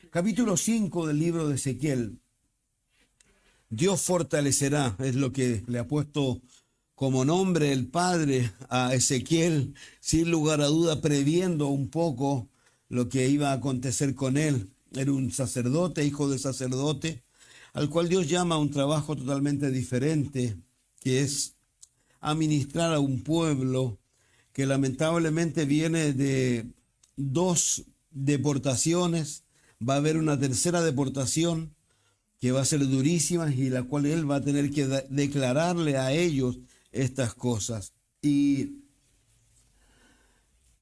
Capítulo 5 del libro de Ezequiel. Dios fortalecerá, es lo que le ha puesto como nombre el Padre a Ezequiel, sin lugar a duda previendo un poco lo que iba a acontecer con él. Era un sacerdote, hijo de sacerdote, al cual Dios llama a un trabajo totalmente diferente, que es administrar a un pueblo que lamentablemente viene de dos deportaciones. Va a haber una tercera deportación que va a ser durísima y la cual él va a tener que declararle a ellos estas cosas. Y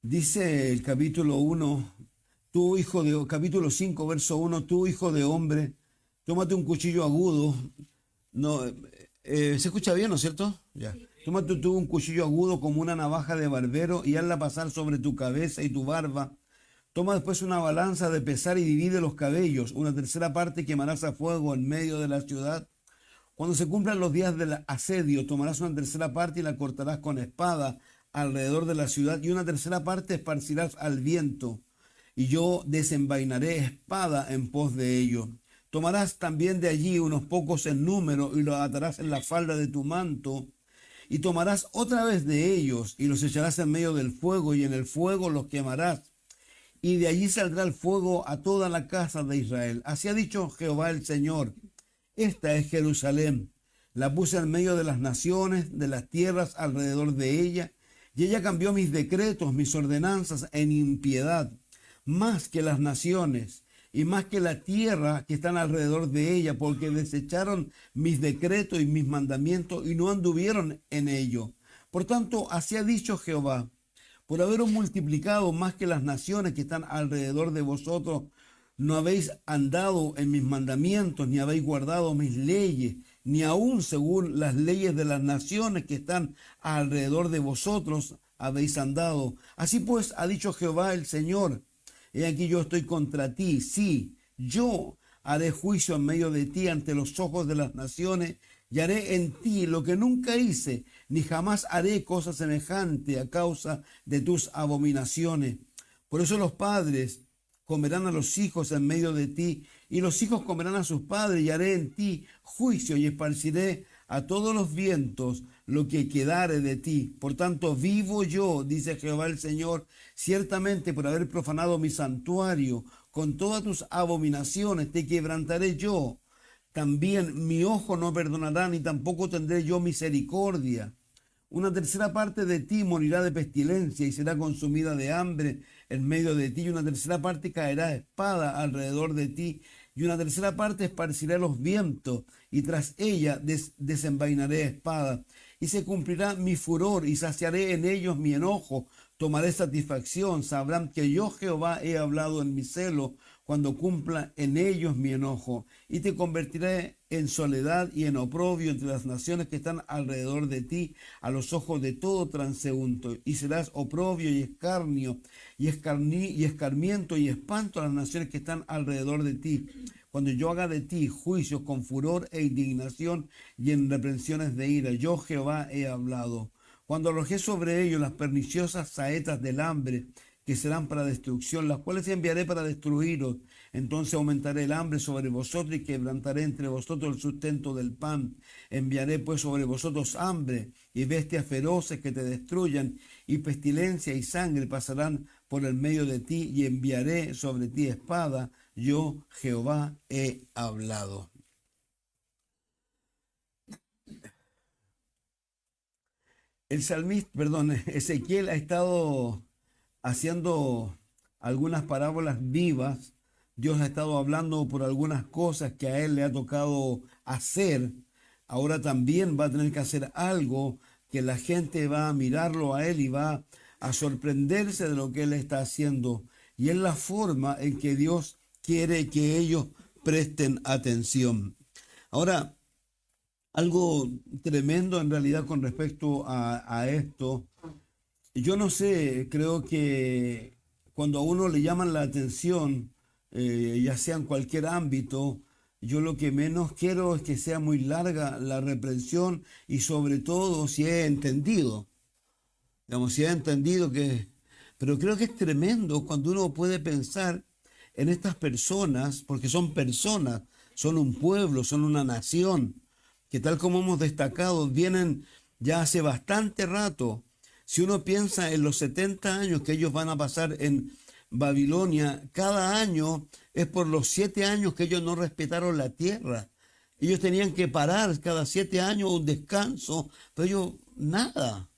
dice el capítulo 1, capítulo 5, verso 1, tú hijo de hombre, tómate un cuchillo agudo. No, ¿se escucha bien, no es cierto? Ya. Tómate tú un cuchillo agudo como una navaja de barbero y hazla pasar sobre tu cabeza y tu barba. Toma después una balanza de pesar y divide los cabellos. Una tercera parte quemarás a fuego en medio de la ciudad. Cuando se cumplan los días del asedio, tomarás una tercera parte y la cortarás con espada alrededor de la ciudad, y una tercera parte esparcirás al viento, y yo desenvainaré espada en pos de ello. Tomarás también de allí unos pocos en número y los atarás en la falda de tu manto, y tomarás otra vez de ellos y los echarás en medio del fuego, y en el fuego los quemarás. Y de allí saldrá el fuego a toda la casa de Israel. Así ha dicho Jehová el Señor. Esta es Jerusalén. La puse en medio de las naciones, de las tierras alrededor de ella, y ella cambió mis decretos, mis ordenanzas en impiedad, más que las naciones y más que la tierra que están alrededor de ella, porque desecharon mis decretos y mis mandamientos y no anduvieron en ello. Por tanto, así ha dicho Jehová: por haberos multiplicado más que las naciones que están alrededor de vosotros, no habéis andado en mis mandamientos, ni habéis guardado mis leyes, ni aun según las leyes de las naciones que están alrededor de vosotros habéis andado. Así pues ha dicho Jehová el Señor: he aquí yo estoy contra ti, sí, yo haré juicio en medio de ti ante los ojos de las naciones, y haré en ti lo que nunca hice, ni jamás haré cosa semejante a causa de tus abominaciones. Por eso los padres comerán a los hijos en medio de ti, y los hijos comerán a sus padres, y haré en ti juicio, y esparciré a todos los vientos lo que quedare de ti. Por tanto, vivo yo, dice Jehová el Señor, ciertamente por haber profanado mi santuario, con todas tus abominaciones te quebrantaré yo. También mi ojo no perdonará, ni tampoco tendré yo misericordia. Una tercera parte de ti morirá de pestilencia y será consumida de hambre en medio de ti, y una tercera parte caerá espada alrededor de ti, y una tercera parte esparcirá los vientos, y tras ella desenvainaré espada. Y se cumplirá mi furor, y saciaré en ellos mi enojo, tomaré satisfacción, sabrán que yo Jehová he hablado en mi celo, cuando cumpla en ellos mi enojo, y te convertiré en soledad y en oprobio entre las naciones que están alrededor de ti, a los ojos de todo transeúnte, y serás oprobio y escarnio, y escarmiento y espanto a las naciones que están alrededor de ti, cuando yo haga de ti juicios con furor e indignación y en reprensiones de ira. Yo Jehová he hablado. Cuando arrojé sobre ellos las perniciosas saetas del hambre, que serán para destrucción, las cuales enviaré para destruiros. Entonces aumentaré el hambre sobre vosotros y quebrantaré entre vosotros el sustento del pan. Enviaré pues sobre vosotros hambre y bestias feroces que te destruyan, y pestilencia y sangre pasarán por el medio de ti, y enviaré sobre ti espada. Yo Jehová he hablado. Ezequiel ha estado haciendo algunas parábolas vivas. Dios ha estado hablando por algunas cosas que a él le ha tocado hacer. Ahora también va a tener que hacer algo que la gente va a mirarlo a él y va a sorprenderse de lo que él está haciendo. Y es la forma en que Dios quiere que ellos presten atención. Ahora, algo tremendo en realidad con respecto a esto. Yo no sé, creo que cuando a uno le llaman la atención, ya sea en cualquier ámbito, yo lo que menos quiero es que sea muy larga la reprensión, y sobre todo si he entendido, digamos, si he entendido que... Pero creo que es tremendo cuando uno puede pensar en estas personas, porque son personas, son un pueblo, son una nación, que tal como hemos destacado, vienen ya hace bastante rato. Si uno piensa en los 70 años que ellos van a pasar en Babilonia, cada año es por los 7 años que ellos no respetaron la tierra. Ellos tenían que parar cada 7 años un descanso, pero ellos nada.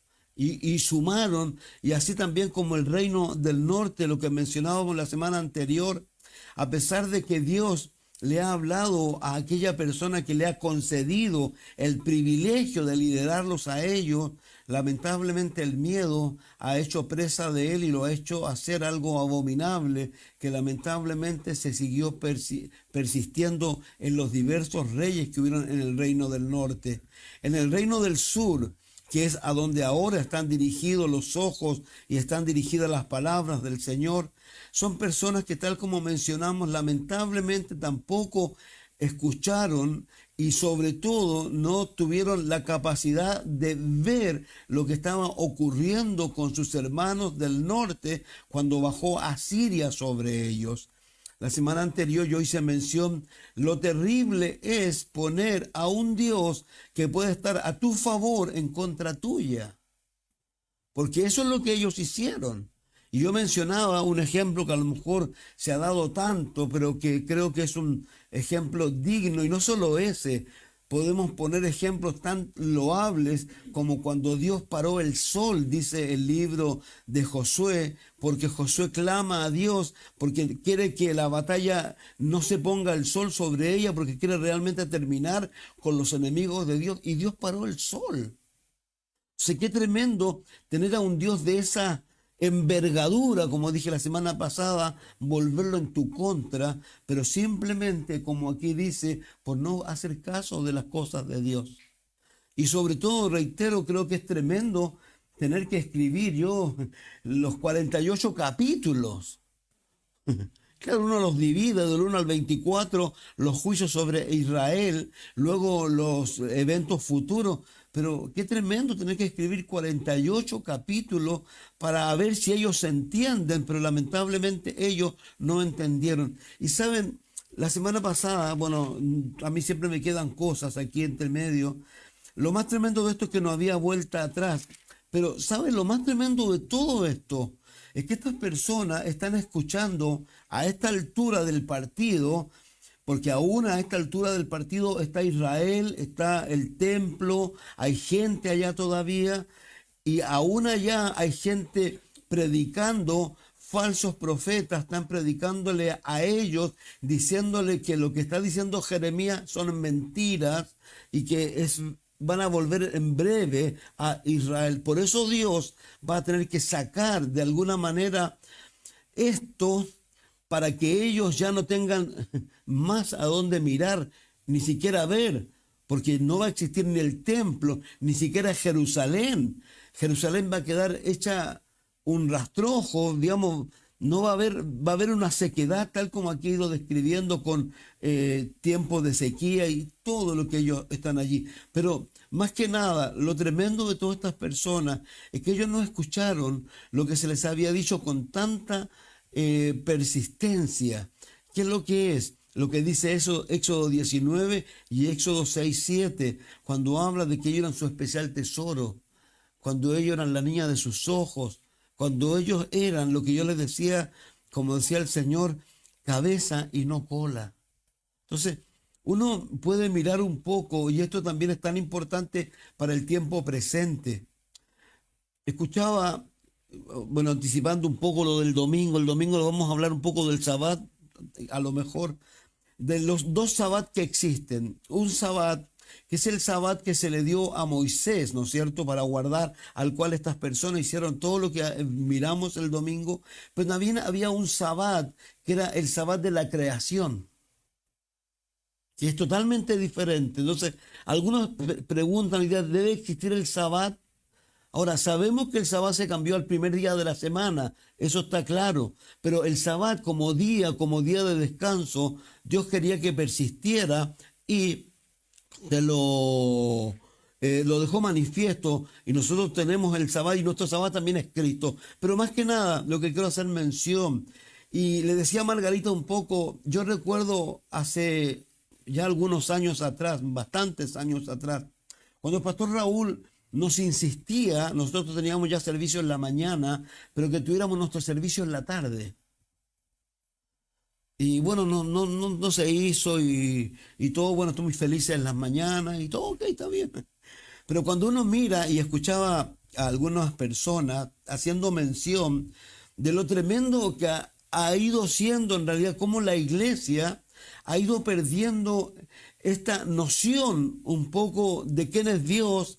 Y sumaron, y así también como el reino del norte, lo que mencionábamos la semana anterior, a pesar de que Dios le ha hablado a aquella persona que le ha concedido el privilegio de liderarlos a ellos, lamentablemente el miedo ha hecho presa de él y lo ha hecho hacer algo abominable que lamentablemente se siguió persistiendo en los diversos reyes que hubieron en el reino del norte. En el reino del sur, que es a donde ahora están dirigidos los ojos y están dirigidas las palabras del Señor, son personas que, tal como mencionamos, lamentablemente tampoco escucharon y sobre todo no tuvieron la capacidad de ver lo que estaba ocurriendo con sus hermanos del norte cuando bajó Asiria sobre ellos. La semana anterior yo hice mención, lo terrible es poner a un Dios que puede estar a tu favor en contra tuya. Porque eso es lo que ellos hicieron. Y yo mencionaba un ejemplo que a lo mejor se ha dado tanto, pero que creo que es un ejemplo digno. Y no solo ese, podemos poner ejemplos tan loables como cuando Dios paró el sol, dice el libro de Josué, porque Josué clama a Dios, porque quiere que la batalla no se ponga el sol sobre ella, porque quiere realmente terminar con los enemigos de Dios. Y Dios paró el sol. Sé qué tremendo tener a un Dios de esa envergadura, como dije la semana pasada, volverlo en tu contra, pero simplemente, como aquí dice, por no hacer caso de las cosas de Dios. Y sobre todo, reitero, creo que es tremendo tener que escribir yo los 48 capítulos. Claro, uno los divide del 1 al 24, los juicios sobre Israel, luego los eventos futuros, pero qué tremendo tener que escribir 48 capítulos para ver si ellos se entienden, pero lamentablemente ellos no entendieron. Y saben, la semana pasada, bueno, a mí siempre me quedan cosas aquí entre medio. Lo más tremendo de esto es que no había vuelta atrás, pero ¿saben? Lo más tremendo de todo esto es que estas personas están escuchando a esta altura del partido, porque aún a esta altura del partido está Israel, está el templo, hay gente allá todavía, y aún allá hay gente predicando, falsos profetas están predicándole a ellos, diciéndole que lo que está diciendo Jeremías son mentiras y que van a volver en breve a Israel. Por eso Dios va a tener que sacar de alguna manera esto para que ellos ya no tengan más a dónde mirar, ni siquiera ver, porque no va a existir ni el templo, ni siquiera Jerusalén. Jerusalén va a quedar hecha un rastrojo, digamos, no va a haber una sequedad tal como aquí he ido describiendo con tiempos de sequía y todo lo que ellos están allí. Pero más que nada, lo tremendo de todas estas personas es que ellos no escucharon lo que se les había dicho con tanta persistencia. ¿Qué es lo que es? Lo que dice eso, Éxodo 19 y Éxodo 6:7, cuando habla de que ellos eran su especial tesoro, cuando ellos eran la niña de sus ojos, cuando ellos eran lo que yo les decía, como decía el Señor, cabeza y no cola. Entonces, uno puede mirar un poco, y esto también es tan importante para el tiempo presente. Escuchaba, bueno, anticipando un poco lo del domingo, el domingo lo vamos a hablar un poco del Sabbat, a lo mejor, de los dos Sabbat que existen. Un Sabbat que es el Sabbat que se le dio a Moisés, ¿no es cierto?, para guardar, al cual estas personas hicieron todo lo que miramos el domingo, pero también había un Sabbat que era el Sabbat de la creación, que es totalmente diferente. Entonces, algunos preguntan, ¿debe existir el Sabbat? Ahora, sabemos que el Sabbat se cambió al primer día de la semana, eso está claro, pero el Sabbat como día de descanso, Dios quería que persistiera y lo dejó manifiesto, y nosotros tenemos el Sabbat y nuestro Sabbat también es Cristo. Pero más que nada, lo que quiero hacer mención, Y le decía a Margarita un poco, yo recuerdo hace ya algunos años atrás, bastantes años atrás, cuando el pastor Raúl nos insistía, nosotros teníamos ya servicio en la mañana, pero que tuviéramos nuestro servicio en la tarde. Y bueno, no se hizo y todo, bueno, estoy muy feliz en las mañanas y todo, ok, está bien. Pero cuando uno mira y escuchaba a algunas personas haciendo mención de lo tremendo que ha ido siendo en realidad, cómo la iglesia ha ido perdiendo esta noción un poco de quién es Dios,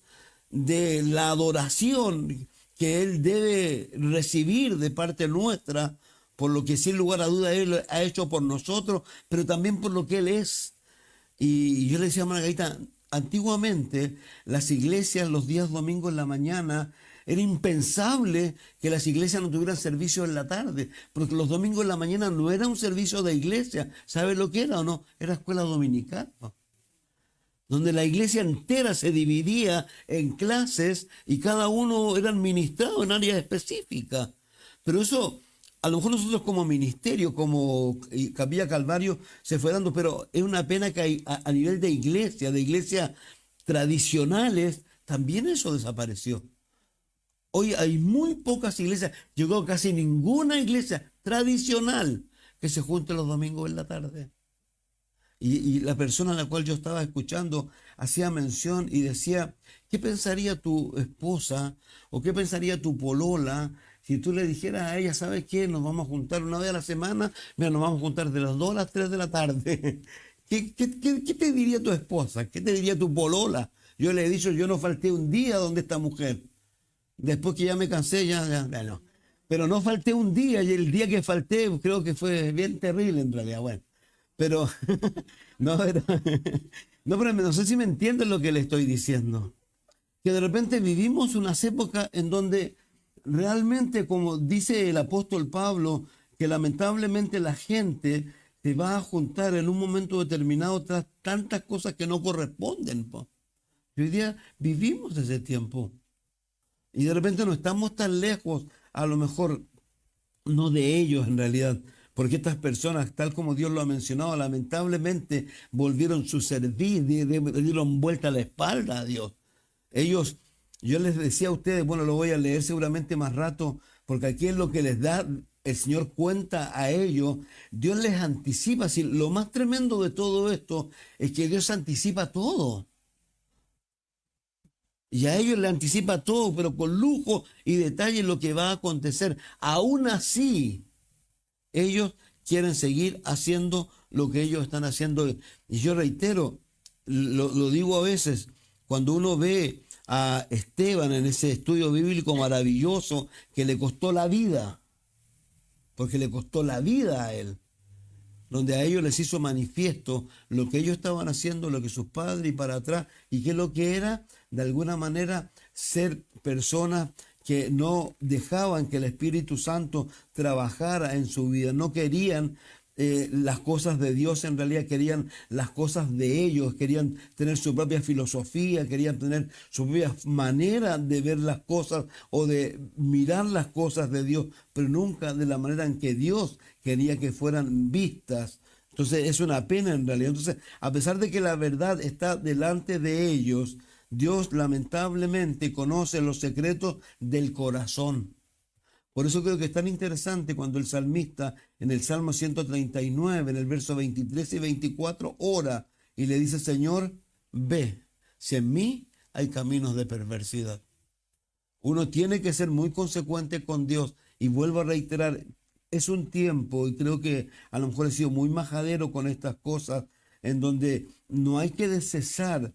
de la adoración que Él debe recibir de parte nuestra, por lo que sin lugar a duda Él ha hecho por nosotros, pero también por lo que Él es. Y yo le decía a Margarita, antiguamente las iglesias los días domingos en la mañana, era impensable que las iglesias no tuvieran servicio en la tarde, porque los domingos en la mañana no era un servicio de iglesia. ¿Sabe lo que era o no? Era escuela dominical, ¿no? Donde la iglesia entera se dividía en clases y cada uno era administrado en áreas específicas. Pero eso, a lo mejor nosotros como ministerio, como Capilla Calvario, se fue dando, pero es una pena que a nivel de iglesias tradicionales, también eso desapareció. Hoy hay muy pocas iglesias, llegó casi ninguna iglesia tradicional que se junte los domingos en la tarde. Y la persona a la cual yo estaba escuchando hacía mención y decía, ¿qué pensaría tu esposa o qué pensaría tu polola si tú le dijeras a ella, ¿sabes qué? Nos vamos a juntar una vez a la semana, mira, nos vamos a juntar de las 2 a las 3 de la tarde. ¿Qué te diría tu esposa? ¿Qué te diría tu polola? Yo le he dicho, yo no falté un día donde esta mujer. Después que ya me cansé, ya no. Pero no falté un día y el día que falté creo que fue bien terrible en realidad. Bueno, pero pero no sé si me entienden lo que le estoy diciendo. Que de repente vivimos unas épocas en donde realmente, como dice el apóstol Pablo, que lamentablemente la gente se va a juntar en un momento determinado tras tantas cosas que no corresponden, po. Y hoy día vivimos ese tiempo. Y de repente no estamos tan lejos, a lo mejor no de ellos en realidad, porque estas personas, tal como Dios lo ha mencionado, lamentablemente volvieron su servir, dieron vuelta a la espalda a Dios. Ellos, yo les decía a ustedes, bueno, lo voy a leer seguramente más rato, porque aquí es lo que les da el Señor cuenta a ellos. Dios les anticipa. Si lo más tremendo de todo esto es que Dios anticipa todo. Y a ellos le anticipa todo, pero con lujo y detalle lo que va a acontecer. Aún así, ellos quieren seguir haciendo lo que ellos están haciendo. Y yo reitero, lo digo a veces, cuando uno ve a Esteban en ese estudio bíblico maravilloso que le costó la vida, porque le costó la vida a él, donde a ellos les hizo manifiesto lo que ellos estaban haciendo, lo que sus padres y para atrás, y qué es lo que era, de alguna manera, ser personas que no dejaban que el Espíritu Santo trabajara en su vida, no querían las cosas de Dios, en realidad querían las cosas de ellos, querían tener su propia filosofía, querían tener su propia manera de ver las cosas o de mirar las cosas de Dios, pero nunca de la manera en que Dios quería que fueran vistas. Entonces es una pena en realidad. Entonces, a pesar de que la verdad está delante de ellos, Dios lamentablemente conoce los secretos del corazón. Por eso creo que es tan interesante cuando el salmista en el Salmo 139, en el verso 23 y 24, ora y le dice, Señor, ve, si en mí hay caminos de perversidad. Uno tiene que ser muy consecuente con Dios. Y vuelvo a reiterar, es un tiempo, y creo que a lo mejor he sido muy majadero con estas cosas, en donde no hay que cesar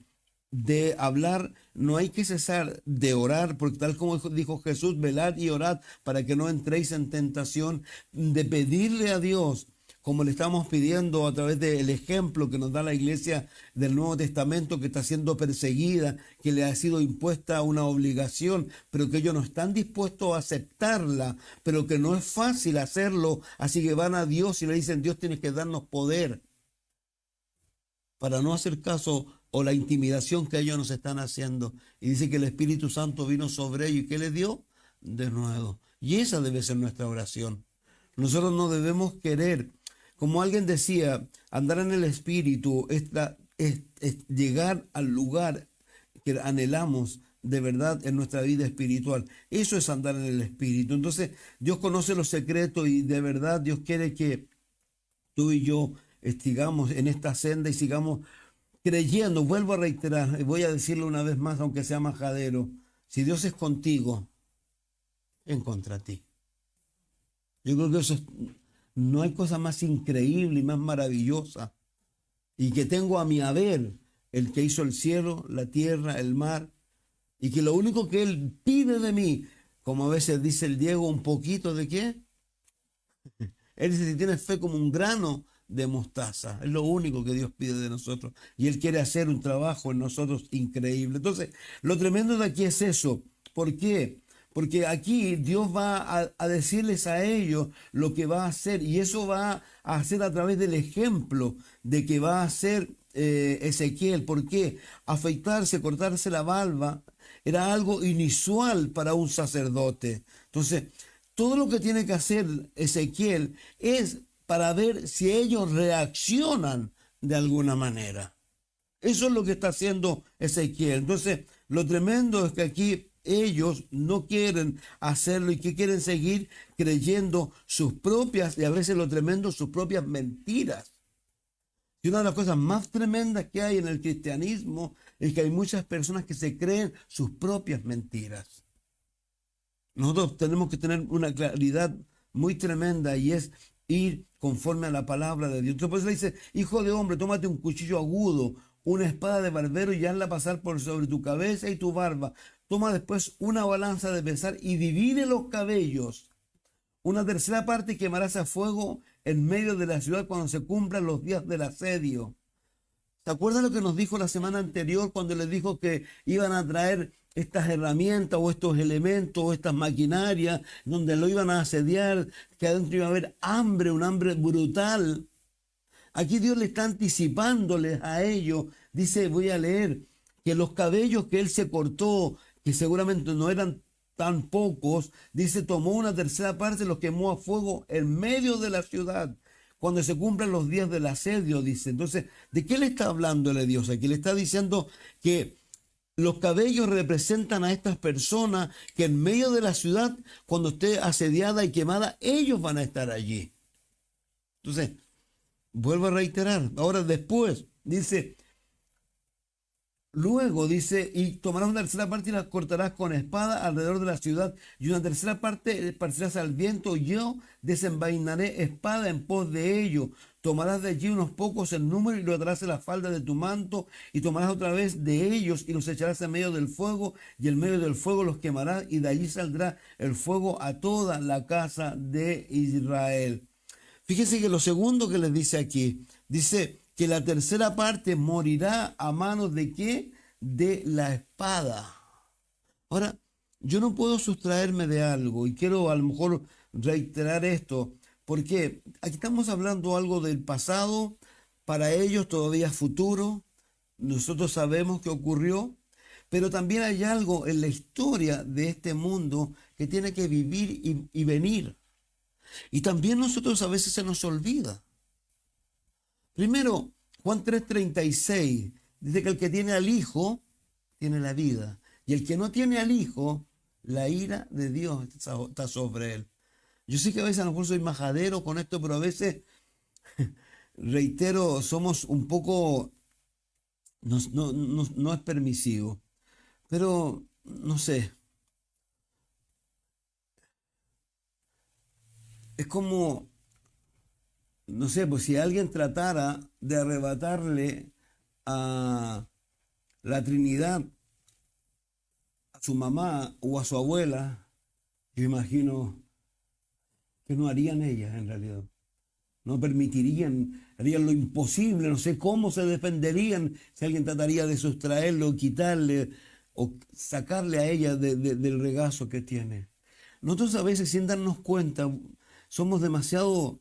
de hablar, no hay que cesar de orar, porque tal como dijo Jesús, velad y orad para que no entréis en tentación, de pedirle a Dios, como le estamos pidiendo a través del ejemplo que nos da la iglesia del Nuevo Testamento, que está siendo perseguida, que le ha sido impuesta una obligación, pero que ellos no están dispuestos a aceptarla, pero que no es fácil hacerlo, así que van a Dios y le dicen, Dios tienes que darnos poder para no hacer caso o la intimidación que ellos nos están haciendo. Y dice que el Espíritu Santo vino sobre ellos y ¿qué les dio? De nuevo. Y esa debe ser nuestra oración. Nosotros no debemos querer, como alguien decía, andar en el Espíritu es llegar al lugar que anhelamos de verdad en nuestra vida espiritual. Eso es andar en el Espíritu. Entonces, Dios conoce los secretos y de verdad Dios quiere que tú y yo sigamos en esta senda y sigamos creyendo. Vuelvo a reiterar, y voy a decirlo una vez más, aunque sea majadero: si Dios es contigo, en contra ti. Yo creo que no hay cosa más increíble y más maravillosa, y que tengo a mi haber el que hizo el cielo, la tierra, el mar, y que lo único que Él pide de mí, como a veces dice el Diego, un poquito de qué. Él dice: si tienes fe como un grano de mostaza, es lo único que Dios pide de nosotros, y Él quiere hacer un trabajo en nosotros increíble. Entonces, lo tremendo de aquí es eso. ¿Por qué? Porque aquí Dios va a decirles a ellos lo que va a hacer, y eso va a hacer a través del ejemplo de que va a hacer Ezequiel. ¿Por qué? Afeitarse, cortarse la barba, era algo inusual para un sacerdote. Entonces, todo lo que tiene que hacer Ezequiel es para ver si ellos reaccionan de alguna manera. Eso es lo que está haciendo Ezequiel. Entonces, lo tremendo es que aquí ellos no quieren hacerlo y que quieren seguir creyendo sus propias, y a veces lo tremendo, sus propias mentiras. Y una de las cosas más tremendas que hay en el cristianismo es que hay muchas personas que se creen sus propias mentiras. Nosotros tenemos que tener una claridad muy tremenda, y es ir conforme a la palabra de Dios. Entonces, por eso le dice: hijo de hombre, tómate un cuchillo agudo, una espada de barbero, y hazla pasar por sobre tu cabeza y tu barba. Toma después una balanza de pesar y divide los cabellos. Una tercera parte quemarás a fuego en medio de la ciudad cuando se cumplan los días del asedio. ¿Se acuerdan lo que nos dijo la semana anterior cuando les dijo que iban a traer estas herramientas o estos elementos o estas maquinarias donde lo iban a asediar, que adentro iba a haber hambre, un hambre brutal? Aquí Dios le está anticipándoles a ellos. Dice, voy a leer, que los cabellos que él se cortó, que seguramente no eran tan pocos, dice, tomó una tercera parte, los quemó a fuego en medio de la ciudad, cuando se cumplan los días del asedio, dice. Entonces, ¿de qué le está hablándole Dios aquí? Le está diciendo que los cabellos representan a estas personas que en medio de la ciudad, cuando esté asediada y quemada, ellos van a estar allí. Entonces, vuelvo a reiterar. Ahora después, dice, luego dice, y tomarás una tercera parte y la cortarás con espada alrededor de la ciudad, y una tercera parte esparcirás al viento. Yo desenvainaré espada en pos de ello. Tomarás de allí unos pocos en número y lo atarás en la falda de tu manto, y tomarás otra vez de ellos y los echarás en medio del fuego, y en medio del fuego los quemarás, y de allí saldrá el fuego a toda la casa de Israel. Fíjense que lo segundo que les dice aquí, dice que la tercera parte morirá a manos de ¿qué? De la espada. Ahora, yo no puedo sustraerme de algo, y quiero a lo mejor reiterar esto, porque aquí estamos hablando algo del pasado, para ellos todavía es futuro, nosotros sabemos que ocurrió, pero también hay algo en la historia de este mundo que tiene que vivir y venir. Y también nosotros a veces se nos olvida. Primero, Juan 3:36 dice que el que tiene al Hijo tiene la vida, y el que no tiene al Hijo, la ira de Dios está sobre él. Yo sé que a veces a lo mejor soy majadero con esto, pero a veces, reitero, somos un poco, no es permisivo, pero no sé. Es como, no sé, pues si alguien tratara de arrebatarle a la Trinidad, a su mamá o a su abuela, yo imagino que no harían ellas en realidad. No permitirían, harían lo imposible, no sé cómo se defenderían si alguien trataría de sustraerlo, quitarle o sacarle a ella del regazo que tiene. Nosotros a veces, sin darnos cuenta, somos demasiado,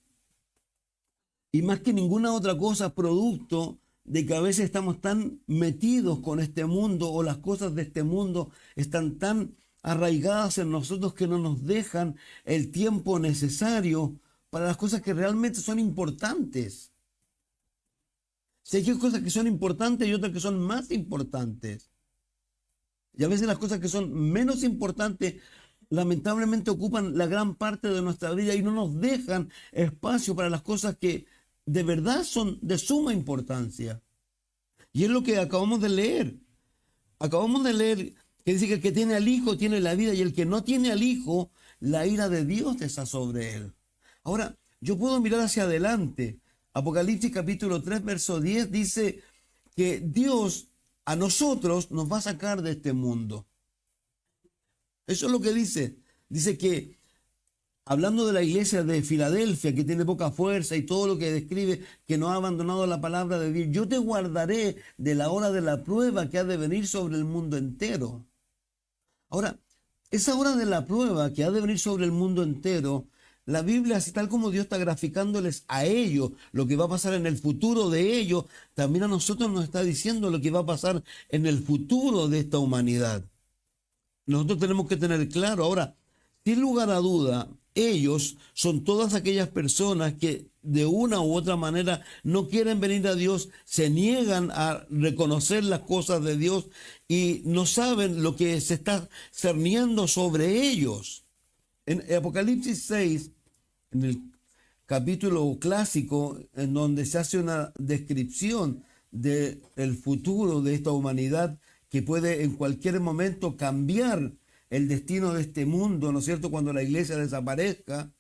y más que ninguna otra cosa, producto de que a veces estamos tan metidos con este mundo, o las cosas de este mundo están tan arraigadas en nosotros que no nos dejan el tiempo necesario para las cosas que realmente son importantes. Si hay cosas que son importantes y otras que son más importantes. Y a veces las cosas que son menos importantes lamentablemente ocupan la gran parte de nuestra vida y no nos dejan espacio para las cosas que de verdad son de suma importancia. Y es lo que acabamos de leer. Acabamos de leer que dice que el que tiene al Hijo tiene la vida y el que no tiene al Hijo, la ira de Dios está sobre él. Ahora, yo puedo mirar hacia adelante. Apocalipsis capítulo 3, verso 10 dice que Dios a nosotros nos va a sacar de este mundo. Eso es lo que dice. Dice que, hablando de la iglesia de Filadelfia, que tiene poca fuerza y todo lo que describe, que no ha abandonado la palabra de Dios, yo te guardaré de la hora de la prueba que ha de venir sobre el mundo entero. Ahora, esa hora de la prueba que ha de venir sobre el mundo entero, la Biblia, así tal como Dios está graficándoles a ellos lo que va a pasar en el futuro de ellos, también a nosotros nos está diciendo lo que va a pasar en el futuro de esta humanidad. Nosotros tenemos que tener claro, ahora, sin lugar a duda, ellos son todas aquellas personas que de una u otra manera no quieren venir a Dios, se niegan a reconocer las cosas de Dios y no saben lo que se está cerniendo sobre ellos. En Apocalipsis 6, en el capítulo clásico, en donde se hace una descripción del futuro de esta humanidad que puede en cualquier momento cambiar el destino de este mundo, ¿no es cierto?, cuando la iglesia desaparezca.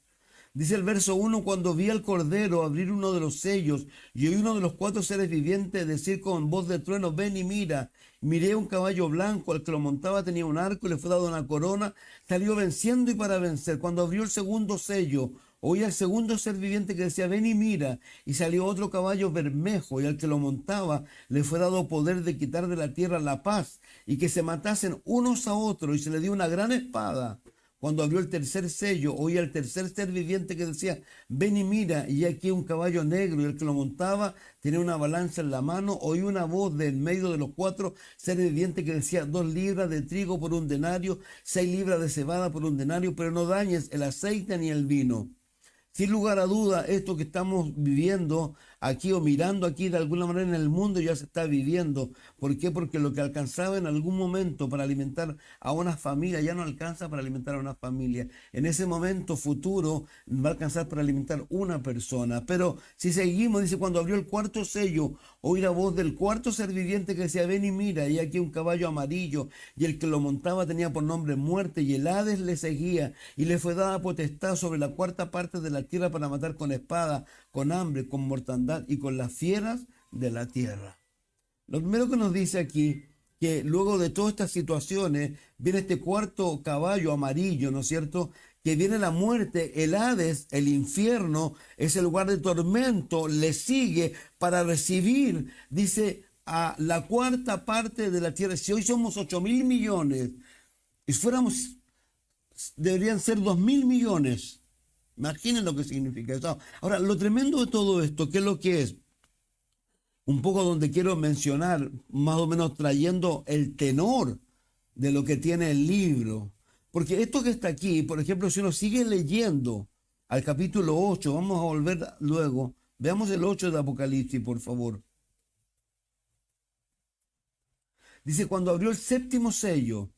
Dice el verso 1, cuando vi al Cordero abrir uno de los sellos y oí uno de los 4 seres vivientes decir con voz de trueno, ven y mira. Miré un caballo blanco, el que lo montaba tenía un arco y le fue dado una corona, salió venciendo y para vencer. Cuando abrió el segundo sello, oí al segundo ser viviente que decía, ven y mira, y salió otro caballo bermejo, y al que lo montaba le fue dado poder de quitar de la tierra la paz, y que se matasen unos a otros, y se le dio una gran espada. Cuando abrió el tercer sello, oí al tercer ser viviente que decía, ven y mira, y aquí un caballo negro, y el que lo montaba tenía una balanza en la mano. Oí una voz de en medio de los 4 seres vivientes que decía, 2 libras de trigo por un denario, 6 libras de cebada por un denario, pero no dañes el aceite ni el vino. Sin lugar a duda, esto que estamos viviendo aquí o mirando aquí de alguna manera en el mundo ya se está viviendo. ¿Por qué? Porque lo que alcanzaba en algún momento para alimentar a una familia ya no alcanza para alimentar a una familia. En ese momento futuro va a alcanzar para alimentar una persona. Pero si seguimos, dice, cuando abrió el cuarto sello, oí la voz del cuarto ser viviente que decía, ven y mira, y aquí un caballo amarillo, y el que lo montaba tenía por nombre Muerte, y el Hades le seguía, y le fue dada potestad sobre la cuarta parte de la tierra para matar con espada, con hambre, con mortandad y con las fieras de la tierra. Lo primero que nos dice aquí, que luego de todas estas situaciones viene este cuarto caballo amarillo, ¿no es cierto?, que viene la muerte, el Hades, el infierno, ese lugar de tormento, le sigue para recibir, dice, a la cuarta parte de la tierra. Si hoy somos 8.000 millones, y fuéramos, deberían ser 2.000 millones. Imaginen lo que significa eso. Ahora, lo tremendo de todo esto, ¿qué es lo que es? Un poco donde quiero mencionar, más o menos trayendo el tenor de lo que tiene el libro. Porque esto que está aquí, por ejemplo, si uno sigue leyendo al capítulo 8, vamos a volver luego, veamos el 8 de Apocalipsis, por favor. Dice, cuando abrió el séptimo sello,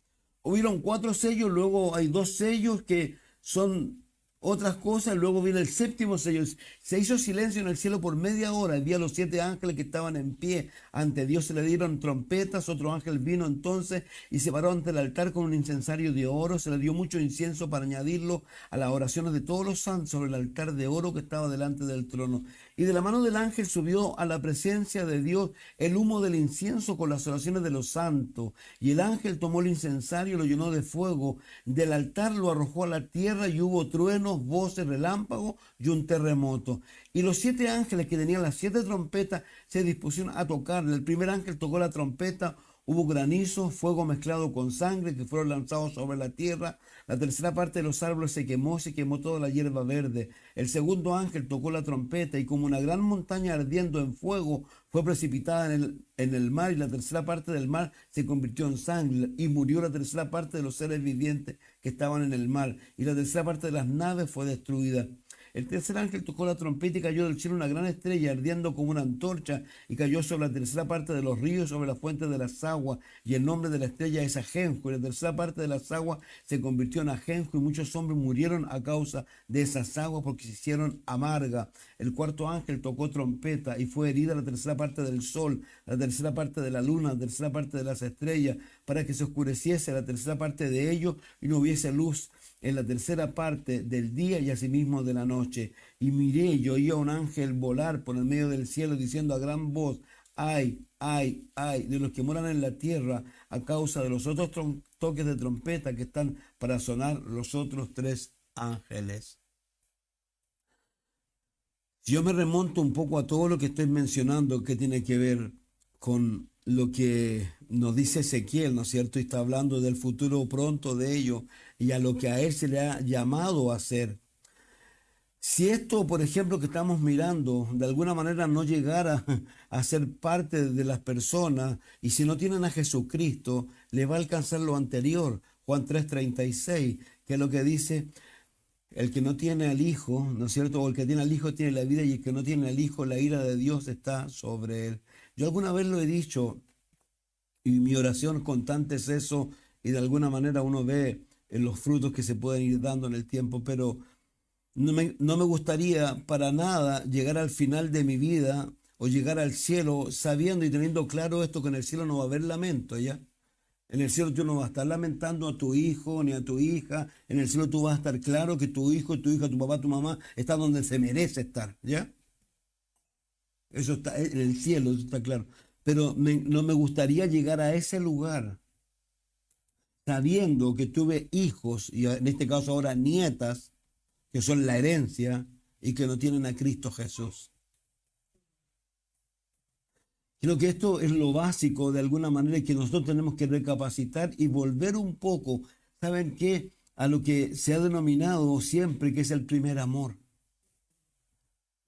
hubieron 4 sellos, luego hay 2 sellos que son otras cosas, luego viene el séptimo sello. Se hizo silencio en el cielo por media hora. Vi a los 7 ángeles que estaban en pie ante Dios, se le dieron trompetas. Otro ángel vino entonces y se paró ante el altar con un incensario de oro. Se le dio mucho incienso para añadirlo a las oraciones de todos los santos sobre el altar de oro que estaba delante del trono. Y de la mano del ángel subió a la presencia de Dios el humo del incienso con las oraciones de los santos. Y el ángel tomó el incensario y lo llenó de fuego. Del altar lo arrojó a la tierra y hubo truenos, voces, relámpagos y un terremoto. Y los 7 ángeles que tenían las 7 trompetas se dispusieron a tocar. El primer ángel tocó la trompeta. Hubo granizo, fuego mezclado con sangre que fueron lanzados sobre la tierra. La tercera parte de los árboles se quemó toda la hierba verde. El segundo ángel tocó la trompeta y como una gran montaña ardiendo en fuego fue precipitada en el mar, y la tercera parte del mar se convirtió en sangre y murió la tercera parte de los seres vivientes que estaban en el mar, y la tercera parte de las naves fue destruida. el tercer ángel tocó la trompeta y cayó del cielo una gran estrella ardiendo como una antorcha y cayó sobre la tercera parte de los ríos, sobre la fuente de las aguas, y el nombre de la estrella es Ajenjo, y la tercera parte de las aguas se convirtió en Ajenjo y muchos hombres murieron a causa de esas aguas porque se hicieron amargas. El cuarto ángel tocó trompeta y fue herida la tercera parte del sol, la tercera parte de la luna, la tercera parte de las estrellas, para que se oscureciese la tercera parte de ellos y no hubiese luz en la tercera parte del día y asimismo de la noche. Y miré y oí a un ángel volar por el medio del cielo diciendo a gran voz: ay, ay, ay, de los que moran en la tierra a causa de los otros toques de trompeta que están para sonar los otros tres ángeles. Si yo me remonto un poco a todo lo que estoy mencionando, que tiene que ver con lo que nos dice Ezequiel, ¿no es cierto? Y está hablando del futuro pronto de ellos y a lo que a él se le ha llamado a hacer. Si esto, por ejemplo, que estamos mirando, de alguna manera no llegara a ser parte de las personas, y si no tienen a Jesucristo, les va a alcanzar lo anterior, Juan 3:36, que es lo que dice: el que no tiene al Hijo, ¿no es cierto? O el que tiene al Hijo tiene la vida, y el que no tiene al Hijo, la ira de Dios está sobre él. Yo alguna vez lo he dicho, y mi oración constante es eso, y de alguna manera uno ve los frutos que se pueden ir dando en el tiempo, pero no me gustaría para nada llegar al final de mi vida o llegar al cielo sabiendo y teniendo claro esto, que en el cielo no va a haber lamento, ¿ya? En el cielo tú no vas a estar lamentando a tu hijo ni a tu hija. En el cielo tú vas a estar claro que tu hijo, tu hija, tu papá, tu mamá está donde se merece estar, ¿ya? Eso está en el cielo, eso está claro. Pero no me gustaría llegar a ese lugar sabiendo que tuve hijos, y en este caso ahora nietas, que son la herencia y que no tienen a Cristo Jesús. Creo que esto es lo básico de alguna manera, que nosotros tenemos que recapacitar y volver un poco, ¿saben qué? A lo que se ha denominado siempre que es el primer amor.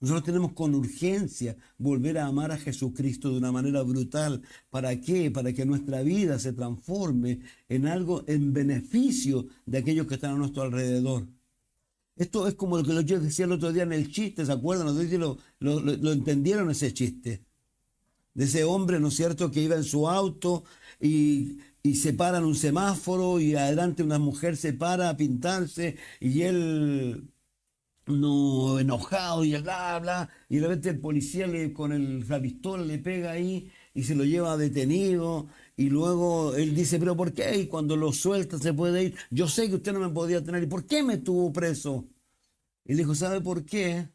Nosotros tenemos con urgencia volver a amar a Jesucristo de una manera brutal. ¿Para qué? Para que nuestra vida se transforme en algo en beneficio de aquellos que están a nuestro alrededor. Esto es como lo que yo decía el otro día en el chiste, ¿se acuerdan? No sé si lo entendieron ese chiste. De ese hombre, ¿no es cierto?, que iba en su auto y se para en un semáforo y adelante una mujer se para a pintarse y él no enojado y bla, bla, y de repente el policía con la pistola le pega ahí y se lo lleva detenido, y luego él dice: ¿pero por qué? Y cuando lo suelta se puede ir. Yo sé que usted no me podía tener, ¿y por qué me tuvo preso? Y le dijo: ¿sabe por qué?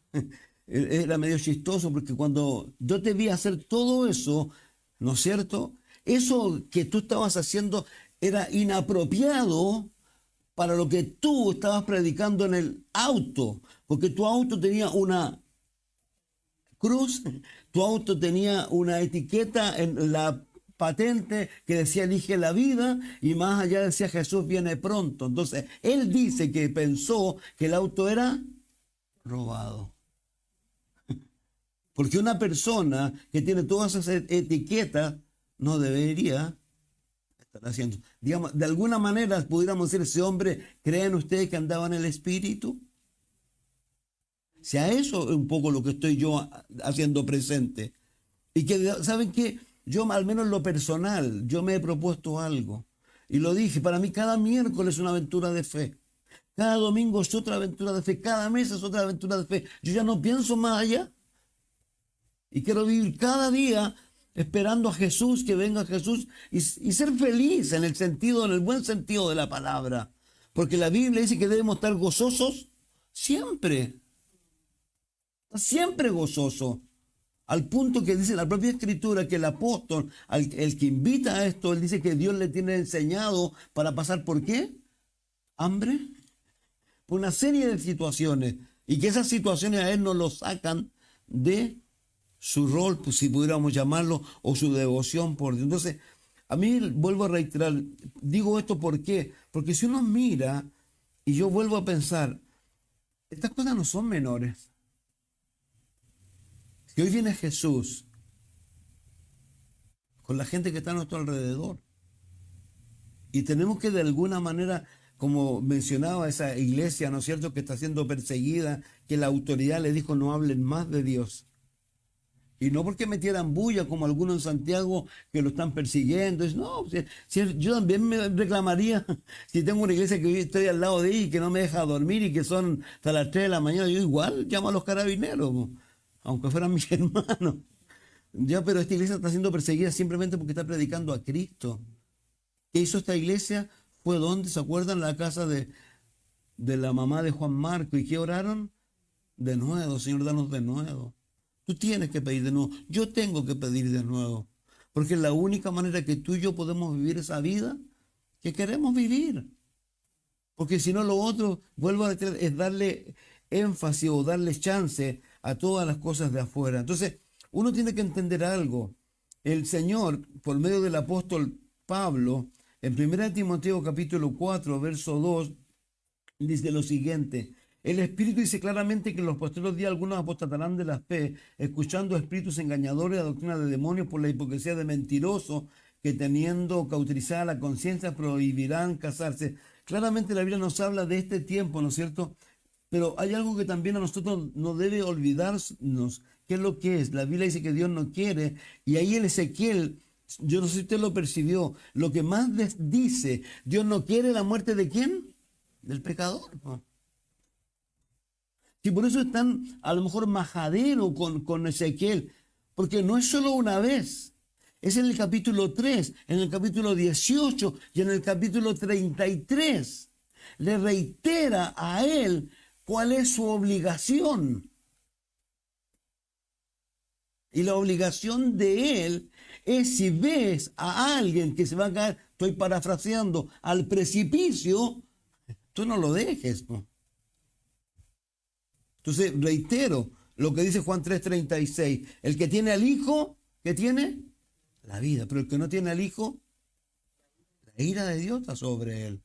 Era medio chistoso porque cuando yo te vi hacer todo eso, ¿no es cierto? Eso que tú estabas haciendo era inapropiado para lo que tú estabas predicando en el auto, porque tu auto tenía una cruz, tu auto tenía una etiqueta en la patente que decía elige la vida, y más allá decía Jesús viene pronto. Entonces, él dice que pensó que el auto era robado. Porque una persona que tiene todas esas etiquetas no debería estar haciendo. Digamos, de alguna manera pudiéramos decir: ese hombre, ¿creen ustedes que andaba en el Espíritu? Si a eso es un poco lo que estoy yo haciendo presente. Y que, ¿saben qué? Yo, al menos en lo personal, yo me he propuesto algo. Y lo dije: para mí cada miércoles es una aventura de fe. Cada domingo es otra aventura de fe. Cada mes es otra aventura de fe. Yo ya no pienso más allá. Y quiero vivir cada día esperando a Jesús, que venga Jesús, y ser feliz en el buen sentido de la palabra. Porque la Biblia dice que debemos estar gozosos siempre. Siempre gozoso. Al punto que dice la propia Escritura que el apóstol, el que invita a esto, él dice que Dios le tiene enseñado para pasar ¿por qué? Hambre. Por una serie de situaciones. Y que esas situaciones a él no lo sacan de su rol, pues, si pudiéramos llamarlo, o su devoción por Dios. Entonces, a mí, vuelvo a reiterar, digo esto ¿por qué? Porque si uno mira, y yo vuelvo a pensar, estas cosas no son menores. Si hoy viene Jesús con la gente que está a nuestro alrededor, y tenemos que de alguna manera como mencionaba esa iglesia, ¿no es cierto?, que está siendo perseguida, que la autoridad le dijo no hablen más de Dios. Y no porque metieran bulla como algunos en Santiago que lo están persiguiendo. No, yo también me reclamaría si tengo una iglesia que estoy al lado de ella y que no me deja dormir y que son hasta las 3 de la mañana. Yo igual llamo a los carabineros, aunque fueran mis hermanos. Ya, pero esta iglesia está siendo perseguida simplemente porque está predicando a Cristo. ¿Qué hizo esta iglesia? Fue donde, ¿se acuerdan? La casa de la mamá de Juan Marco. ¿Y qué oraron? De nuevo, Señor, danos de nuevo. Tú tienes que pedir de nuevo. Yo tengo que pedir de nuevo. Porque es la única manera que tú y yo podemos vivir esa vida que queremos vivir. Porque si no, lo otro, vuelvo a decir, es darle énfasis o darle chance a todas las cosas de afuera. Entonces, uno tiene que entender algo. El Señor, por medio del apóstol Pablo, en 1 Timoteo capítulo 4, verso 2, dice lo siguiente: el Espíritu dice claramente que en los posteriores días algunos apostatarán de la fe, escuchando espíritus engañadores, la doctrina de demonios por la hipocresía de mentirosos, que teniendo cauterizada la conciencia prohibirán casarse. Claramente la Biblia nos habla de este tiempo, ¿no es cierto? Pero hay algo que también a nosotros no debe olvidarnos. ¿Qué es lo que es? La Biblia dice que Dios no quiere, y ahí en Ezequiel, yo no sé si usted lo percibió, lo que más dice, Dios no quiere la muerte ¿de quién? Del pecador. Y por eso es tan, a lo mejor, majadero con Ezequiel, porque no es solo una vez, es en el capítulo 3, en el capítulo 18 y en el capítulo 33. Le reitera a él cuál es su obligación. Y la obligación de él es, si ves a alguien que se va a caer, estoy parafraseando, al precipicio, tú no lo dejes, ¿no? Entonces, reitero lo que dice Juan 3:36. El que tiene al Hijo, ¿qué tiene? La vida. Pero el que no tiene al Hijo, la ira de Dios está sobre él.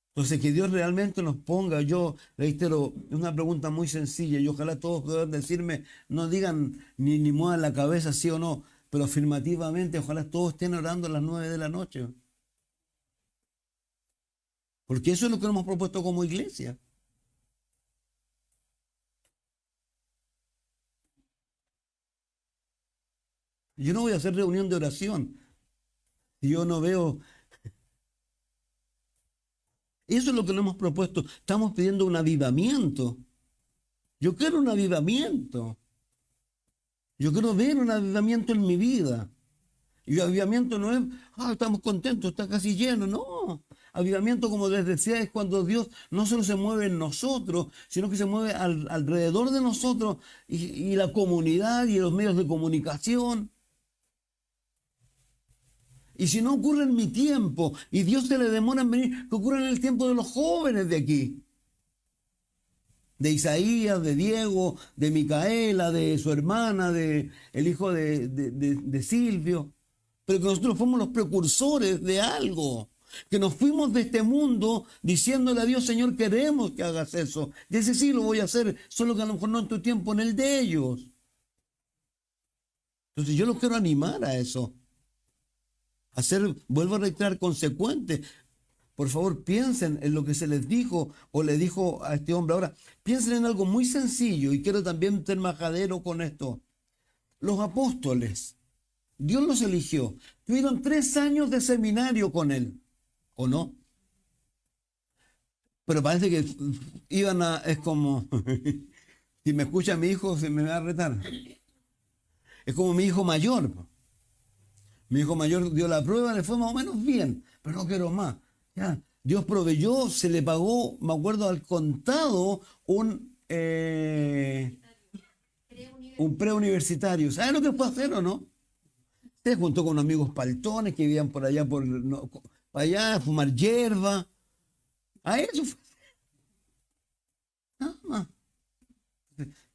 Entonces, que Dios realmente nos ponga, yo reitero, es una pregunta muy sencilla y ojalá todos puedan decirme, no digan ni muevan la cabeza sí o no, pero afirmativamente, ojalá todos estén orando a las 9 de la noche. Porque eso es lo que nos hemos propuesto como iglesia. Yo no voy a hacer reunión de oración si yo no veo. Eso es lo que nos hemos propuesto. Estamos pidiendo un avivamiento. Yo quiero un avivamiento. Yo quiero ver un avivamiento en mi vida. Y el avivamiento no es, estamos contentos, está casi lleno. No. Avivamiento, como les decía, es cuando Dios no solo se mueve en nosotros, sino que se mueve alrededor de nosotros y la comunidad y los medios de comunicación. Y si no ocurre en mi tiempo y Dios se le demora en venir, que ocurra en el tiempo de los jóvenes de aquí. De Isaías, de Diego, de Micaela, de su hermana, de el hijo de Silvio. Pero que nosotros fuimos los precursores de algo. Que nos fuimos de este mundo diciéndole a Dios, Señor, queremos que hagas eso. Y ese sí lo voy a hacer, solo que a lo mejor no en tu tiempo, en el de ellos. Entonces yo los quiero animar a eso. Vuelvo a reiterar, consecuente. Por favor, piensen en lo que se les dijo o le dijo a este hombre. Ahora, piensen en algo muy sencillo y quiero también ser majadero con esto. Los apóstoles, Dios los eligió. Tuvieron 3 años de seminario con él, ¿o no? Pero parece que es como, si me escucha mi hijo, se me va a retar. Es como mi hijo mayor. Mi hijo mayor dio la prueba, le fue más o menos bien, pero no quiero más. Ya, Dios proveyó, se le pagó, me acuerdo, al contado un preuniversitario. ¿Sabe lo que fue hacer o no? Se juntó con amigos paltones que vivían por allá, para allá, a fumar hierba. A eso fue. Nada más.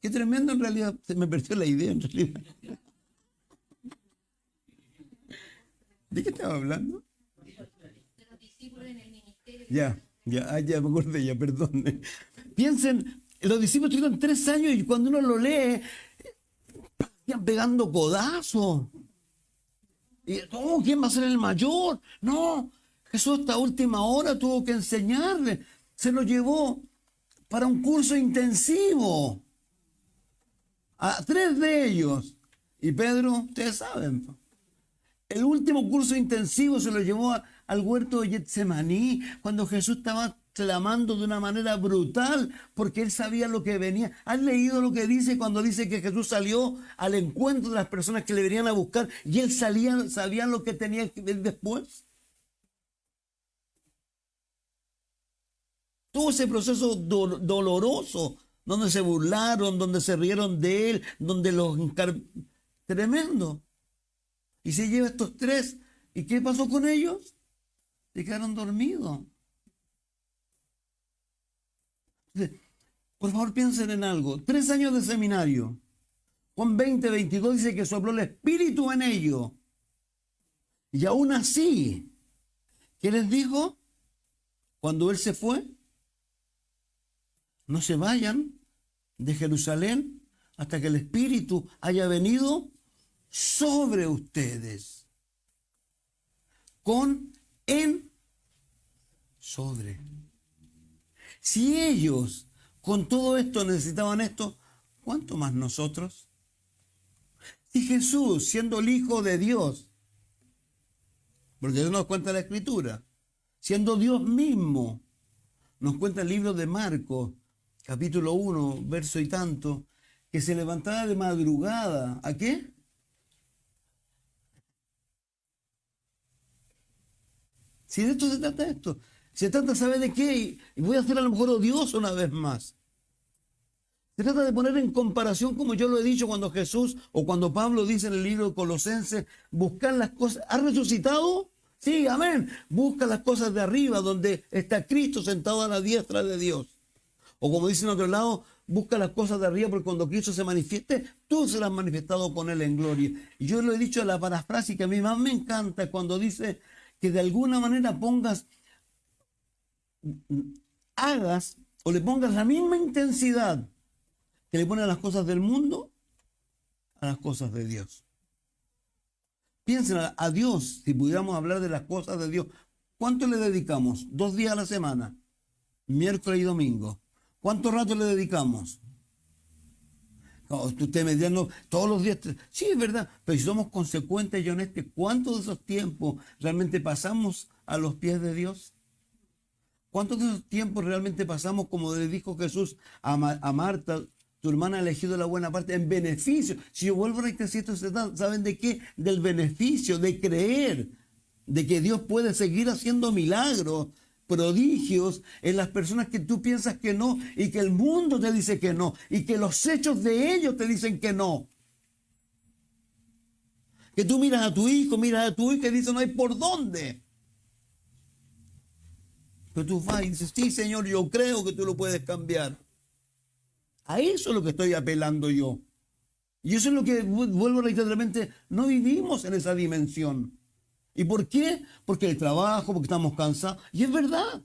Qué tremendo en realidad. Se me perdió la idea en realidad. ¿De qué estaba hablando? Ya me acordé, ya, perdón. Piensen, los discípulos tuvieron 3 años y cuando uno lo lee, iban pegando codazos. Y, ¿quién va a ser el mayor? No, Jesús hasta última hora tuvo que enseñarle. Se lo llevó para un curso intensivo. A 3 de ellos. Y Pedro, ustedes saben, el último curso intensivo se lo llevó al huerto de Getsemaní, cuando Jesús estaba clamando de una manera brutal, porque él sabía lo que venía. ¿Has leído lo que dice cuando dice que Jesús salió al encuentro de las personas que le venían a buscar y él sabía lo que tenía que ver después? Todo ese proceso doloroso, donde se burlaron, donde se rieron de él, donde tremendo. Y se lleva estos 3. ¿Y qué pasó con ellos? Se quedaron dormidos. Por favor, piensen en algo. 3 años de seminario. Juan 20:22 dice que sopló el Espíritu en ellos. Y aún así, ¿qué les dijo? Cuando él se fue, no se vayan de Jerusalén hasta que el Espíritu haya venido sobre ustedes. Sobre. Si ellos con todo esto necesitaban esto, ¿cuánto más nosotros? Si Jesús, siendo el Hijo de Dios, porque eso nos cuenta la Escritura, siendo Dios mismo, nos cuenta el libro de Marcos, capítulo 1, verso y tanto, que se levantaba de madrugada. ¿A qué? Si de esto se trata esto. Se trata, ¿sabe de qué? Y voy a ser a lo mejor odioso una vez más. Se trata de poner en comparación, como yo lo he dicho cuando Jesús o cuando Pablo dice en el libro de Colosenses, buscar las cosas. ¿Ha resucitado? Sí, amén. Busca las cosas de arriba, donde está Cristo sentado a la diestra de Dios. O como dice en otro lado, busca las cosas de arriba, porque cuando Cristo se manifieste, tú serás manifestado con Él en gloria. Y yo lo he dicho en la parafrasis que a mí más me encanta, cuando dice que de alguna manera hagas o le pongas la misma intensidad que le ponen a las cosas del mundo, a las cosas de Dios. Piensen a Dios, si pudiéramos hablar de las cosas de Dios, ¿cuánto le dedicamos? 2 días a la semana, miércoles y domingo. ¿Cuánto rato le dedicamos? Usted me dice, no, todos los días. Sí, es verdad, pero si somos consecuentes y honestos, ¿cuántos de esos tiempos realmente pasamos a los pies de Dios? ¿Cuántos de esos tiempos realmente pasamos, como le dijo Jesús a Marta, tu hermana ha elegido la buena parte, en beneficio? Si yo vuelvo a reiterar esto, ¿saben de qué? Del beneficio, de creer, de que Dios puede seguir haciendo milagros, prodigios en las personas que tú piensas que no, y que el mundo te dice que no, y que los hechos de ellos te dicen que no. Que tú miras a tu hijo, miras a tu hija y dices, no hay por dónde. Pero tú vas y dices, sí, Señor, yo creo que tú lo puedes cambiar. A eso es lo que estoy apelando yo. Y eso es lo que, vuelvo a reiterar, no vivimos en esa dimensión. ¿Y por qué? Porque el trabajo, porque estamos cansados. Y es verdad.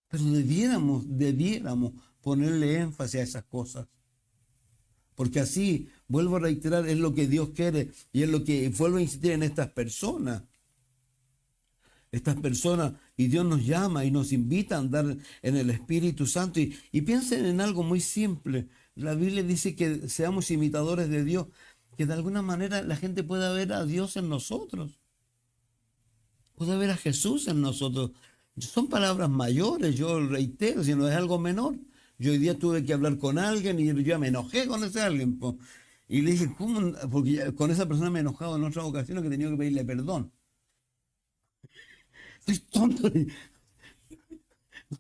Pero debiéramos ponerle énfasis a esas cosas. Porque así, vuelvo a reiterar, es lo que Dios quiere y es lo que vuelvo a insistir en estas personas. Estas personas, y Dios nos llama y nos invita a andar en el Espíritu Santo. Y piensen en algo muy simple. La Biblia dice que seamos imitadores de Dios, que de alguna manera la gente pueda ver a Dios en nosotros. Puede ver a Jesús en nosotros. Son palabras mayores, yo reitero, si no es algo menor. Yo hoy día tuve que hablar con alguien y yo ya me enojé con ese alguien. Y le dije, ¿cómo? Porque con esa persona me he enojado en otras ocasiones que he tenido que pedirle perdón. Soy tonto.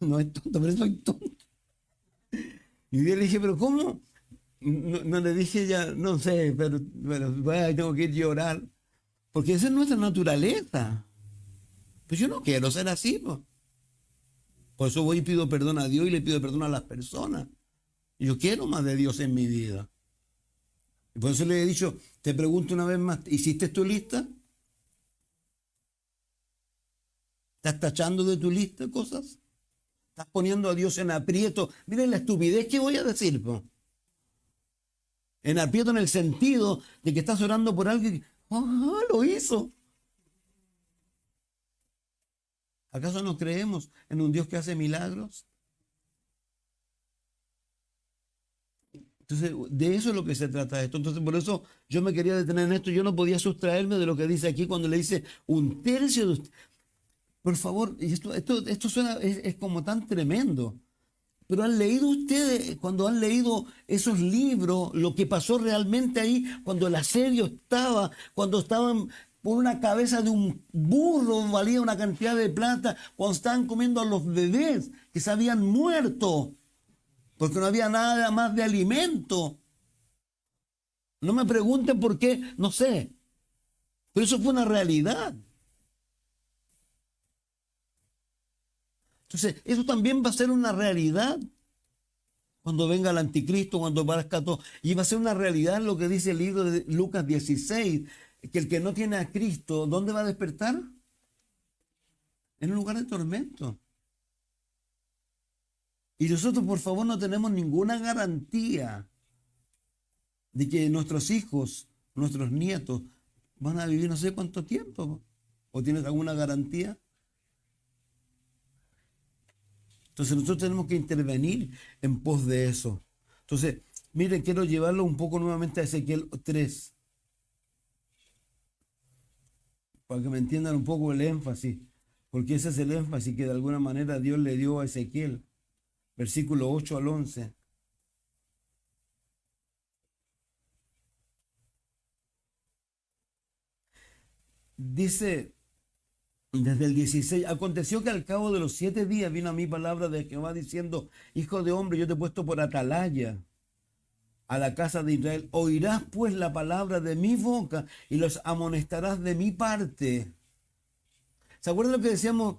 No es tonto, pero soy tonto. Y yo le dije, ¿pero cómo? No le dije ya, no sé, pero bueno, tengo que ir a llorar. Porque esa es nuestra naturaleza. Pues yo no quiero ser así, pues. Por eso voy y pido perdón a Dios y le pido perdón a las personas. Yo quiero más de Dios en mi vida. Y por eso le he dicho, te pregunto una vez más, ¿hiciste tu lista? ¿Estás tachando de tu lista cosas? ¿Estás poniendo a Dios en aprieto? Miren la estupidez que voy a decir, po. En aprieto en el sentido de que estás orando por alguien. ¡Ah, lo hizo! ¿Acaso no creemos en un Dios que hace milagros? Entonces, de eso es lo que se trata esto. Entonces, por eso yo me quería detener en esto. Yo no podía sustraerme de lo que dice aquí cuando le dice un tercio de usted. Por favor, y esto suena, es como tan tremendo. Pero han leído ustedes, cuando han leído esos libros, lo que pasó realmente ahí, cuando el asedio estaba, cuando estaban por una cabeza de un burro, valía una cantidad de plata, cuando estaban comiendo a los bebés que se habían muerto, porque no había nada más de alimento. No me pregunten por qué, no sé, pero eso fue una realidad. Entonces, eso también va a ser una realidad cuando venga el anticristo, cuando aparezca todo. Y va a ser una realidad lo que dice el libro de Lucas 16, que el que no tiene a Cristo, ¿dónde va a despertar? En un lugar de tormento. Y nosotros, por favor, no tenemos ninguna garantía de que nuestros hijos, nuestros nietos, van a vivir no sé cuánto tiempo. ¿O tienes alguna garantía? Entonces nosotros tenemos que intervenir en pos de eso. Entonces, miren, quiero llevarlo un poco nuevamente a Ezequiel 3, para que me entiendan un poco el énfasis, porque ese es el énfasis que de alguna manera Dios le dio a Ezequiel, versículo 8 al 11. Dice desde el 16, aconteció que al cabo de los 7 días vino a mí palabra de Jehová diciendo, hijo de hombre, yo te he puesto por atalaya a la casa de Israel. Oirás pues la palabra de mi boca y los amonestarás de mi parte. ¿Se acuerdan lo que decíamos?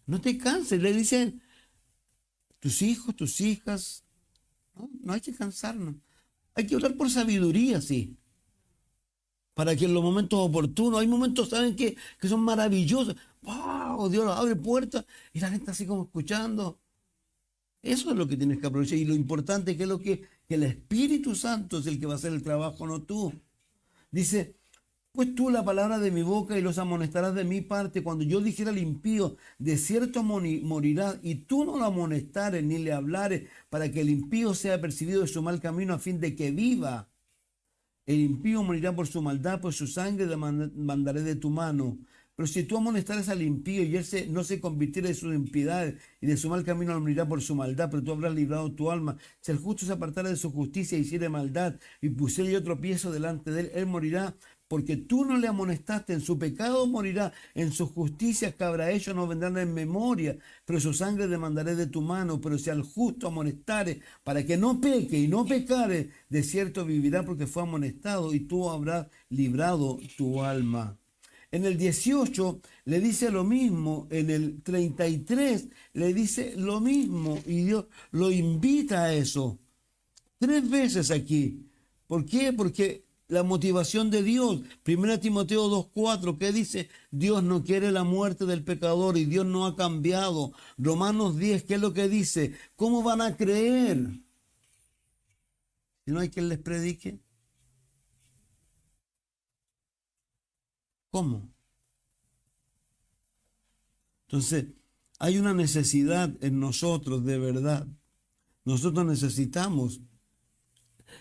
No te canses, le dicen tus hijos, tus hijas. No hay que cansarnos. Hay que orar por sabiduría, sí. Para que en los momentos oportunos, hay momentos, ¿saben qué? Que son maravillosos. ¡Wow! Dios abre puertas y la gente así como escuchando. Eso es lo que tienes que aprovechar. Y lo importante es que el Espíritu Santo es el que va a hacer el trabajo, no tú. Dice, pues tú la palabra de mi boca y los amonestarás de mi parte. Cuando yo dijera al impío, de cierto morirá, y tú no lo amonestares ni le hablares, para que el impío sea percibido de su mal camino a fin de que viva. El impío morirá por su maldad, pues su sangre mandaré de tu mano. Pero si tú amonestares al impío y él no se convirtiera de sus impiedades y de su mal camino, él morirá por su maldad, pero tú habrás librado tu alma. Si el justo se apartara de su justicia y hiciera maldad y pusiera yo tropiezo delante de él, él morirá porque tú no le amonestaste. En su pecado morirá, en sus justicias que habrá hecho no vendrán en memoria, pero su sangre demandaré de tu mano. Pero si al justo amonestare para que no peque y no pecare, de cierto vivirá porque fue amonestado y tú habrás librado tu alma. En el 18 le dice lo mismo, en el 33 le dice lo mismo y Dios lo invita a eso. 3 veces aquí. ¿Por qué? Porque la motivación de Dios, 1 Timoteo 2:4, ¿qué dice? Dios no quiere la muerte del pecador y Dios no ha cambiado. Romanos 10, ¿qué es lo que dice? ¿Cómo van a creer si no hay quien les predique? ¿Cómo? Entonces, hay una necesidad en nosotros de verdad. Nosotros necesitamos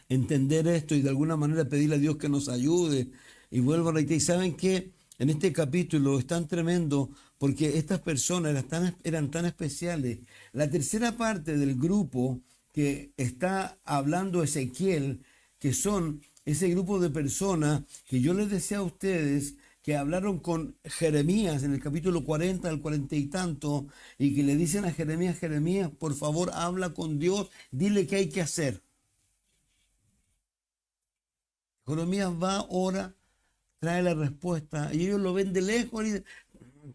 entender esto y de alguna manera pedirle a Dios que nos ayude. Y vuelvo a reiterar, ¿y saben qué? En este capítulo es tan tremendo porque estas personas eran tan especiales. La tercera parte del grupo que está hablando Ezequiel, que son ese grupo de personas que yo les decía a ustedes que hablaron con Jeremías en el capítulo 40, al 40 y tanto, y que le dicen a Jeremías, Jeremías, por favor, habla con Dios, dile qué hay que hacer. Jeremías va, ora, trae la respuesta, y ellos lo ven de lejos y dicen,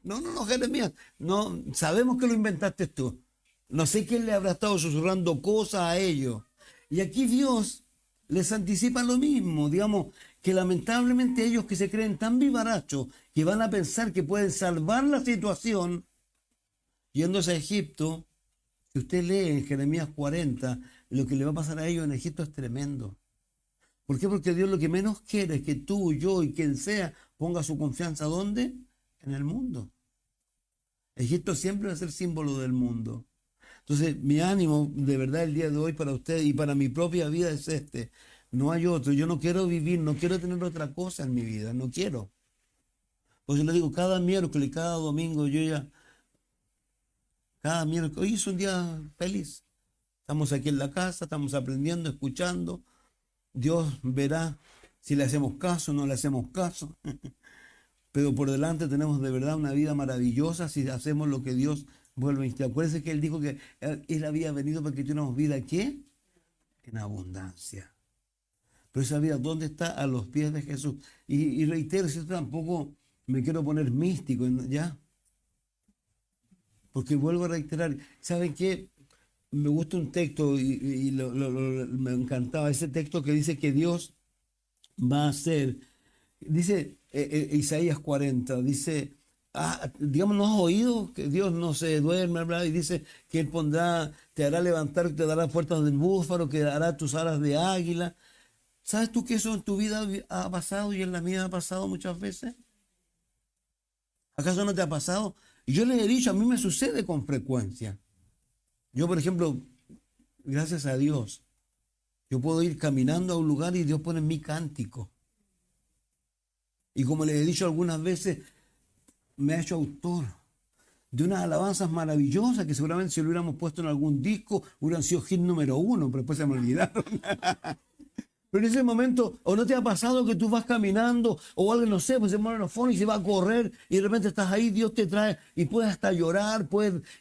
no, Jeremías, no, sabemos que lo inventaste tú. No sé quién le habrá estado susurrando cosas a ellos. Y aquí Dios les anticipa lo mismo, digamos, que lamentablemente ellos que se creen tan vivarachos que van a pensar que pueden salvar la situación yéndose a Egipto. Si usted lee en Jeremías 40, lo que le va a pasar a ellos en Egipto es tremendo. ¿Por qué? Porque Dios lo que menos quiere es que tú, yo y quien sea ponga su confianza ¿dónde? En el mundo. Egipto siempre va a ser símbolo del mundo. Entonces, mi ánimo de verdad el día de hoy para usted y para mi propia vida es este. No hay otro. Yo no quiero vivir, no quiero tener otra cosa en mi vida, no quiero. Pues yo le digo, cada miércoles, cada domingo, cada miércoles, hoy es un día feliz. Estamos aquí en la casa, estamos aprendiendo, escuchando. Dios verá si le hacemos caso o no le hacemos caso. Pero por delante tenemos de verdad una vida maravillosa si hacemos lo que Dios vuelve a instalar. Acuérdense que Él dijo que Él había venido para que tuviéramos vida, ¿qué? En abundancia. Pero esa vida, ¿dónde está? A los pies de Jesús. Y reitero, si tampoco me quiero poner místico, ¿ya? Porque vuelvo a reiterar, ¿saben qué? Me gusta un texto me encantaba ese texto que dice que Dios va a hacer, dice Isaías 40, dice, digamos, ¿no has oído que Dios no se duerme, bla? Y dice que Él pondrá, te hará levantar, te dará puertas del búfalo, que hará tus alas de águila? ¿Sabes tú que eso en tu vida ha pasado y en la mía ha pasado muchas veces? ¿Acaso no te ha pasado? Y yo les he dicho, a mí me sucede con frecuencia. Yo, por ejemplo, gracias a Dios, yo puedo ir caminando a un lugar y Dios pone mi cántico. Y como les he dicho algunas veces, me ha hecho autor de unas alabanzas maravillosas que seguramente si lo hubiéramos puesto en algún disco hubieran sido hit número 1, pero después se me olvidaron. Pero en ese momento, o no te ha pasado que tú vas caminando, o alguien, no sé, pues se mueve el fondo y se va a correr, y de repente estás ahí, Dios te trae, y puedes hasta llorar,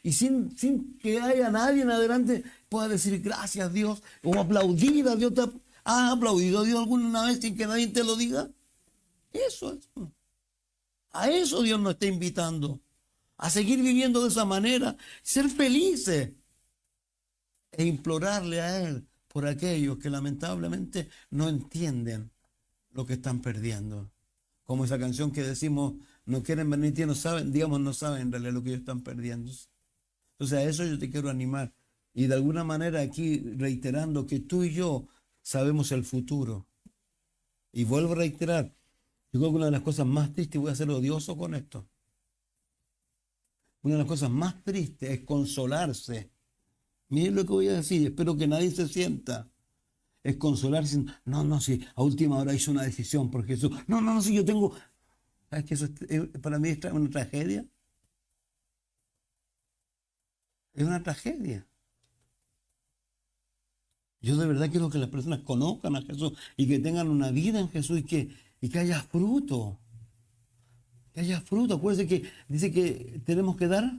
y sin que haya nadie en adelante, puedas decir gracias Dios, o aplaudir a Dios. ¿Has aplaudido a Dios alguna vez sin que nadie te lo diga? Eso es. A eso Dios nos está invitando, a seguir viviendo de esa manera, ser felices, e implorarle a Él por aquellos que lamentablemente no entienden lo que están perdiendo. Como esa canción que decimos, no quieren venir y no saben, digamos, no saben en realidad lo que ellos están perdiendo. Entonces a eso yo te quiero animar. Y de alguna manera aquí reiterando que tú y yo sabemos el futuro. Y vuelvo a reiterar, yo creo que una de las cosas más tristes, y voy a ser odioso con esto, una de las cosas más tristes es consolarse. Miren lo que voy a decir, espero que nadie se sienta. Es consolarse. No, no, sí, a última hora hizo una decisión por Jesús. No, no, no, sí, yo tengo. ¿Sabes que eso para mí es una tragedia? Es una tragedia. Yo de verdad quiero que las personas conozcan a Jesús y que tengan una vida en Jesús y que haya fruto. Que haya fruto. Acuérdense que dice que tenemos que dar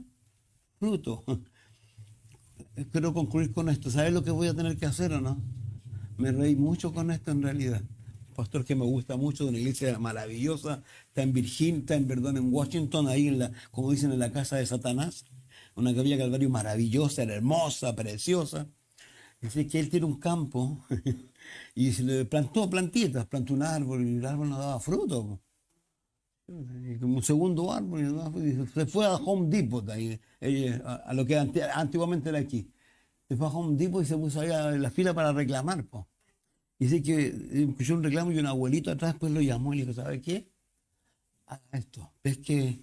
fruto. Quiero concluir con esto. ¿Sabes lo que voy a tener que hacer o no? Me reí mucho con esto en realidad. Un pastor que me gusta mucho, de una iglesia maravillosa, está en Virginia, en Washington, ahí como dicen, en la casa de Satanás. Una capilla Calvario maravillosa, era hermosa, preciosa. Dice que él tiene un campo y se le plantó plantitas, plantó un árbol y el árbol no daba fruto. Y como un segundo árbol y no daba fruto. Y se fue a Home Depot, ahí, a lo que antiguamente era aquí. Se fue a Home Depot y se puso ahí en la fila para reclamar. Y dice que escuchó un reclamo y un abuelito atrás pues lo llamó y le dijo, ¿sabe qué? Haga esto. ¿Ves que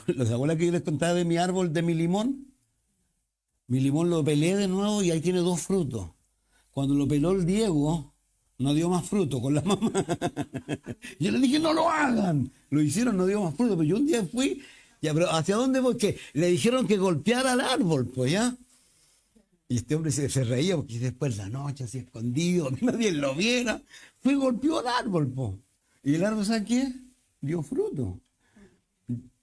las abuelas que yo les contaba de mi árbol, de mi limón lo pelé de nuevo y ahí tiene 2 frutos. Cuando lo peló el Diego, no dio más fruto con la mamá. Yo le dije, no lo hagan. Lo hicieron, no dio más fruto. Pero yo un día fui, ya, pero ¿hacia dónde voy? Que le dijeron que golpeara al árbol, pues ya. Y este hombre se reía porque después de la noche, así escondido, que nadie lo viera. Fue y golpeó al árbol, po. Y el árbol, ¿sabe qué? Dio fruto.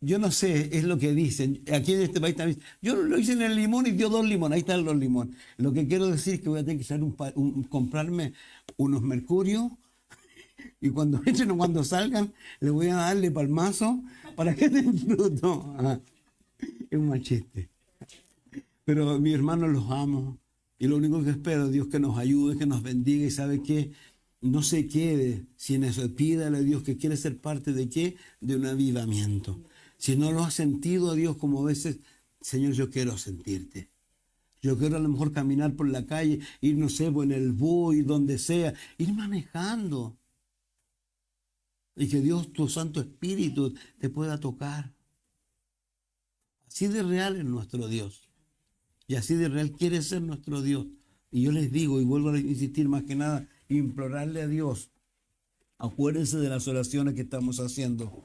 Yo no sé, es lo que dicen. Aquí en este país también. Yo lo hice en el limón y dio 2 limones. Ahí están los limones. Lo que quiero decir es que voy a tener que hacer comprarme unos mercurios. Y cuando entren o cuando salgan, le voy a darle palmazo para que den fruto. Es un mal chiste. Pero mis hermanos los amo. Y lo único que espero es Dios que nos ayude, que nos bendiga. Y sabe que no se quede sin eso. Pídale a Dios que quiere ser parte de qué? De un avivamiento. Si no lo has sentido a Dios como a veces, Señor, yo quiero sentirte. Yo quiero a lo mejor caminar por la calle, ir, no sé, en el bus, donde sea, ir manejando. Y que Dios, tu Santo Espíritu, te pueda tocar. Así de real es nuestro Dios. Y así de real quiere ser nuestro Dios. Y yo les digo, y vuelvo a insistir más que nada, implorarle a Dios. Acuérdense de las oraciones que estamos haciendo.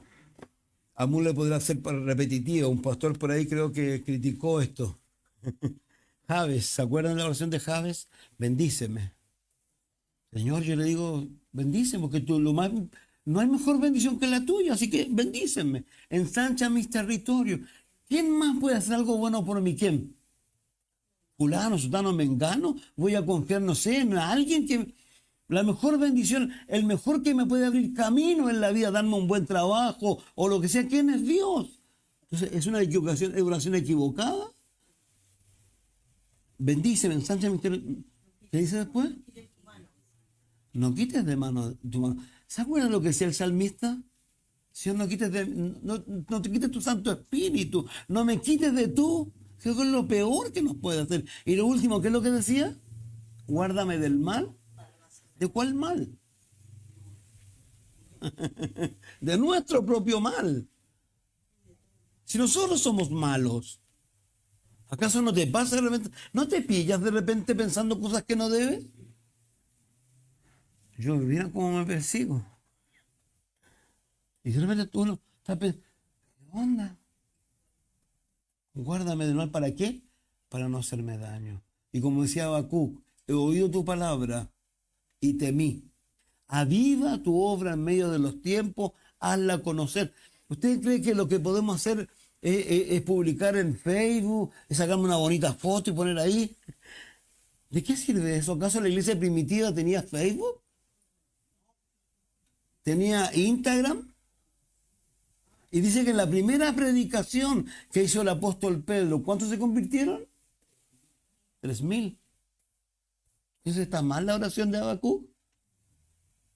Aún le podrá ser repetitiva. Un pastor por ahí creo que criticó esto. Jabes, ¿se acuerdan de la oración de Jabes? Bendíceme. Señor, yo le digo, bendíceme, porque no hay mejor bendición que la tuya, así que bendíceme. Ensancha mis territorios. ¿Quién más puede hacer algo bueno por mí? ¿Quién? Fulano, sutano, mengano. Voy a confiar, no sé, en alguien que... La mejor bendición, el mejor que me puede abrir camino en la vida, darme un buen trabajo o lo que sea, ¿quién es Dios? Entonces, ¿es una equivocación, oración equivocada? Bendíceme, ensancha mis territorios. ¿Qué dice después? No quites de mano tu mano. ¿Se acuerdan lo que decía el salmista? Señor, no te quites tu Santo Espíritu, no me quites de tú, que es lo peor que nos puede hacer. Y lo último, ¿qué es lo que decía? Guárdame del mal. ¿De cuál mal? De nuestro propio mal. Si nosotros somos malos, ¿acaso no te pasa de repente? ¿No te pillas de repente pensando cosas que no debes? Yo, mira cómo me persigo. Y de repente tú no estás pensando, ¿qué onda? Guárdame del mal, ¿para qué? Para no hacerme daño. Y como decía Habacuc, he oído tu palabra y temí. Aviva tu obra en medio de los tiempos, hazla conocer. ¿Usted cree que lo que podemos hacer es publicar en Facebook, es sacarme una bonita foto y poner ahí? ¿De qué sirve eso? ¿Acaso la iglesia primitiva tenía Facebook? ¿Tenía Instagram? Y dice que en la primera predicación que hizo el apóstol Pedro, ¿cuántos se convirtieron? 3,000. ¿Entonces está mal la oración de Habacuc?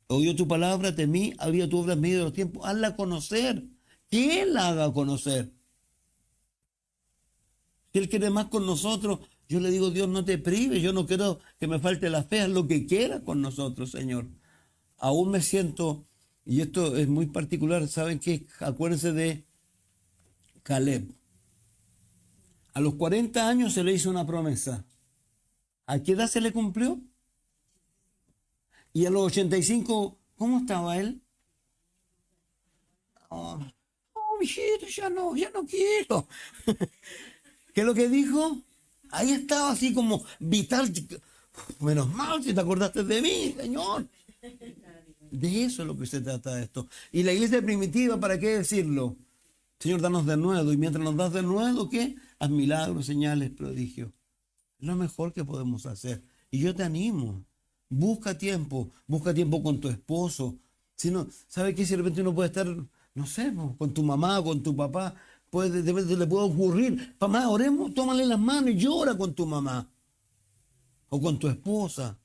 Oído tu palabra, temí, había tu obra en medio de los tiempos, hazla conocer. Que Él la haga conocer. Si Él quiere más con nosotros, yo le digo, Dios, no te prives, yo no quiero que me falte la fe, haz lo que quieras con nosotros, Señor. Aún me siento, y esto es muy particular, ¿saben qué? Acuérdense de Caleb. A los 40 años se le hizo una promesa. ¿A qué edad se le cumplió? Y a los 85, ¿cómo estaba él? Oh, mijito, ya no quiero. ¿Qué es lo que dijo? Ahí estaba así como vital. Menos mal si te acordaste de mí, Señor. De eso es lo que se trata esto. Y la iglesia primitiva, ¿para qué decirlo? Señor, danos de nuevo. Y mientras nos das de nuevo, ¿qué? Haz milagros, señales, prodigios. Es lo mejor que podemos hacer. Y yo te animo. Busca tiempo con tu esposo. Si no, ¿sabe qué? Si de repente uno puede estar, no sé, con tu mamá, con tu papá, de repente le puede ocurrir, mamá, oremos, tómale las manos y llora con tu mamá. O con tu esposa.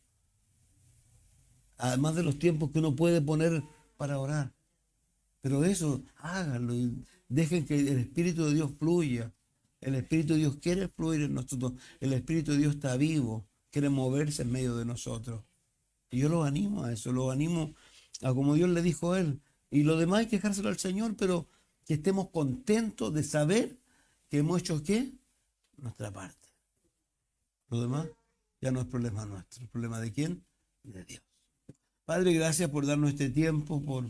Además de los tiempos que uno puede poner para orar. Pero eso, háganlo y dejen que el Espíritu de Dios fluya. El Espíritu de Dios quiere fluir en nosotros. El Espíritu de Dios está vivo, quiere moverse en medio de nosotros. Y yo los animo a eso, los animo a como Dios le dijo a él. Y lo demás hay que dejárselo al Señor, pero que estemos contentos de saber que hemos hecho ¿qué? Nuestra parte. Lo demás ya no es problema nuestro. ¿El problema de quién? De Dios. Padre, gracias por darnos este tiempo, por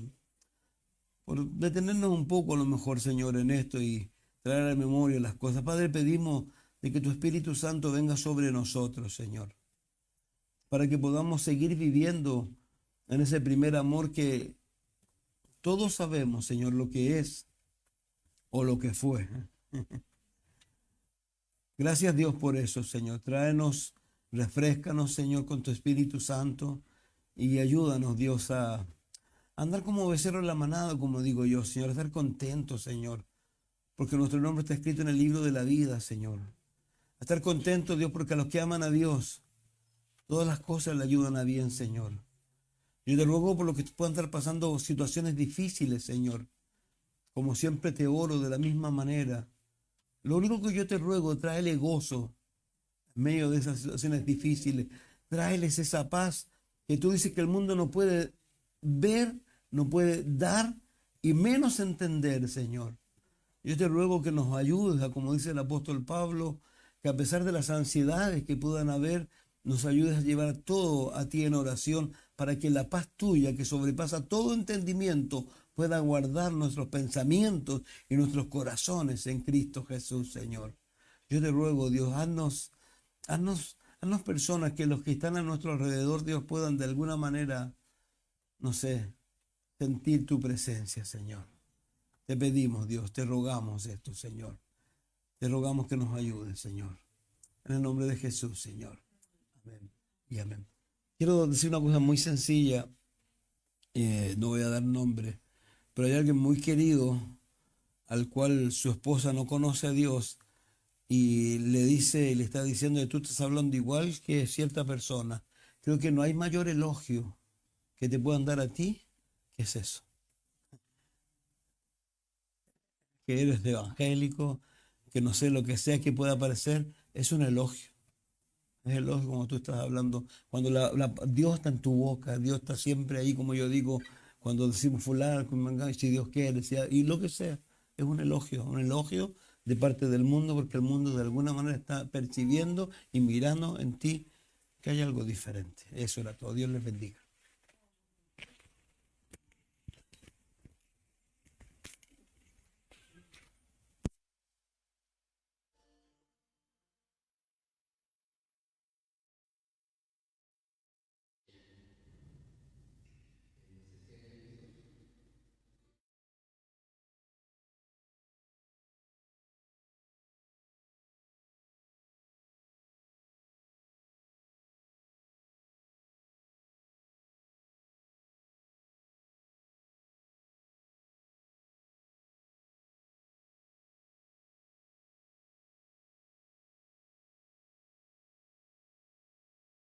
detenernos un poco a lo mejor, Señor, en esto y traer a la memoria las cosas. Padre, pedimos de que tu Espíritu Santo venga sobre nosotros, Señor, para que podamos seguir viviendo en ese primer amor que todos sabemos, Señor, lo que es o lo que fue. Gracias, Dios, por eso, Señor. Tráenos, refréscanos, Señor, con tu Espíritu Santo y ayúdanos, Dios, a andar como becerro en la manada, como digo yo, Señor, a estar contentos, Señor, porque nuestro nombre está escrito en el libro de la vida, Señor. A estar contentos, Dios, porque a los que aman a Dios, todas las cosas le ayudan a bien, Señor. Yo te ruego por lo que puedan estar pasando situaciones difíciles, Señor. Como siempre te oro de la misma manera. Lo único que yo te ruego, tráele gozo en medio de esas situaciones difíciles. Tráeles esa paz que tú dices que el mundo no puede ver, no puede dar y menos entender, Señor. Yo te ruego que nos ayudes, como dice el apóstol Pablo, que a pesar de las ansiedades que puedan haber, nos ayudes a llevar todo a ti en oración para que la paz tuya, que sobrepasa todo entendimiento, pueda guardar nuestros pensamientos y nuestros corazones en Cristo Jesús, Señor. Yo te ruego, Dios, haznos personas que los que están a nuestro alrededor, Dios, puedan de alguna manera, no sé, sentir tu presencia, Señor. Te pedimos, Dios, te rogamos esto, Señor. Te rogamos que nos ayudes, Señor. En el nombre de Jesús, Señor. Amén y amén. Quiero decir una cosa muy sencilla. No voy a dar nombre, pero hay alguien muy querido al cual su esposa no conoce a Dios y le está diciendo que tú estás hablando igual que cierta persona. Creo que no hay mayor elogio que te puedan dar a ti que es eso. Que eres evangélico, que no sé lo que sea que pueda parecer, es un elogio. Es elogio como tú estás hablando. Cuando Dios está en tu boca, Dios está siempre ahí, como yo digo, cuando decimos fulano, si Dios quiere, y lo que sea, es un elogio de parte del mundo, porque el mundo de alguna manera está percibiendo y mirando en ti que hay algo diferente. Eso era todo. Dios les bendiga.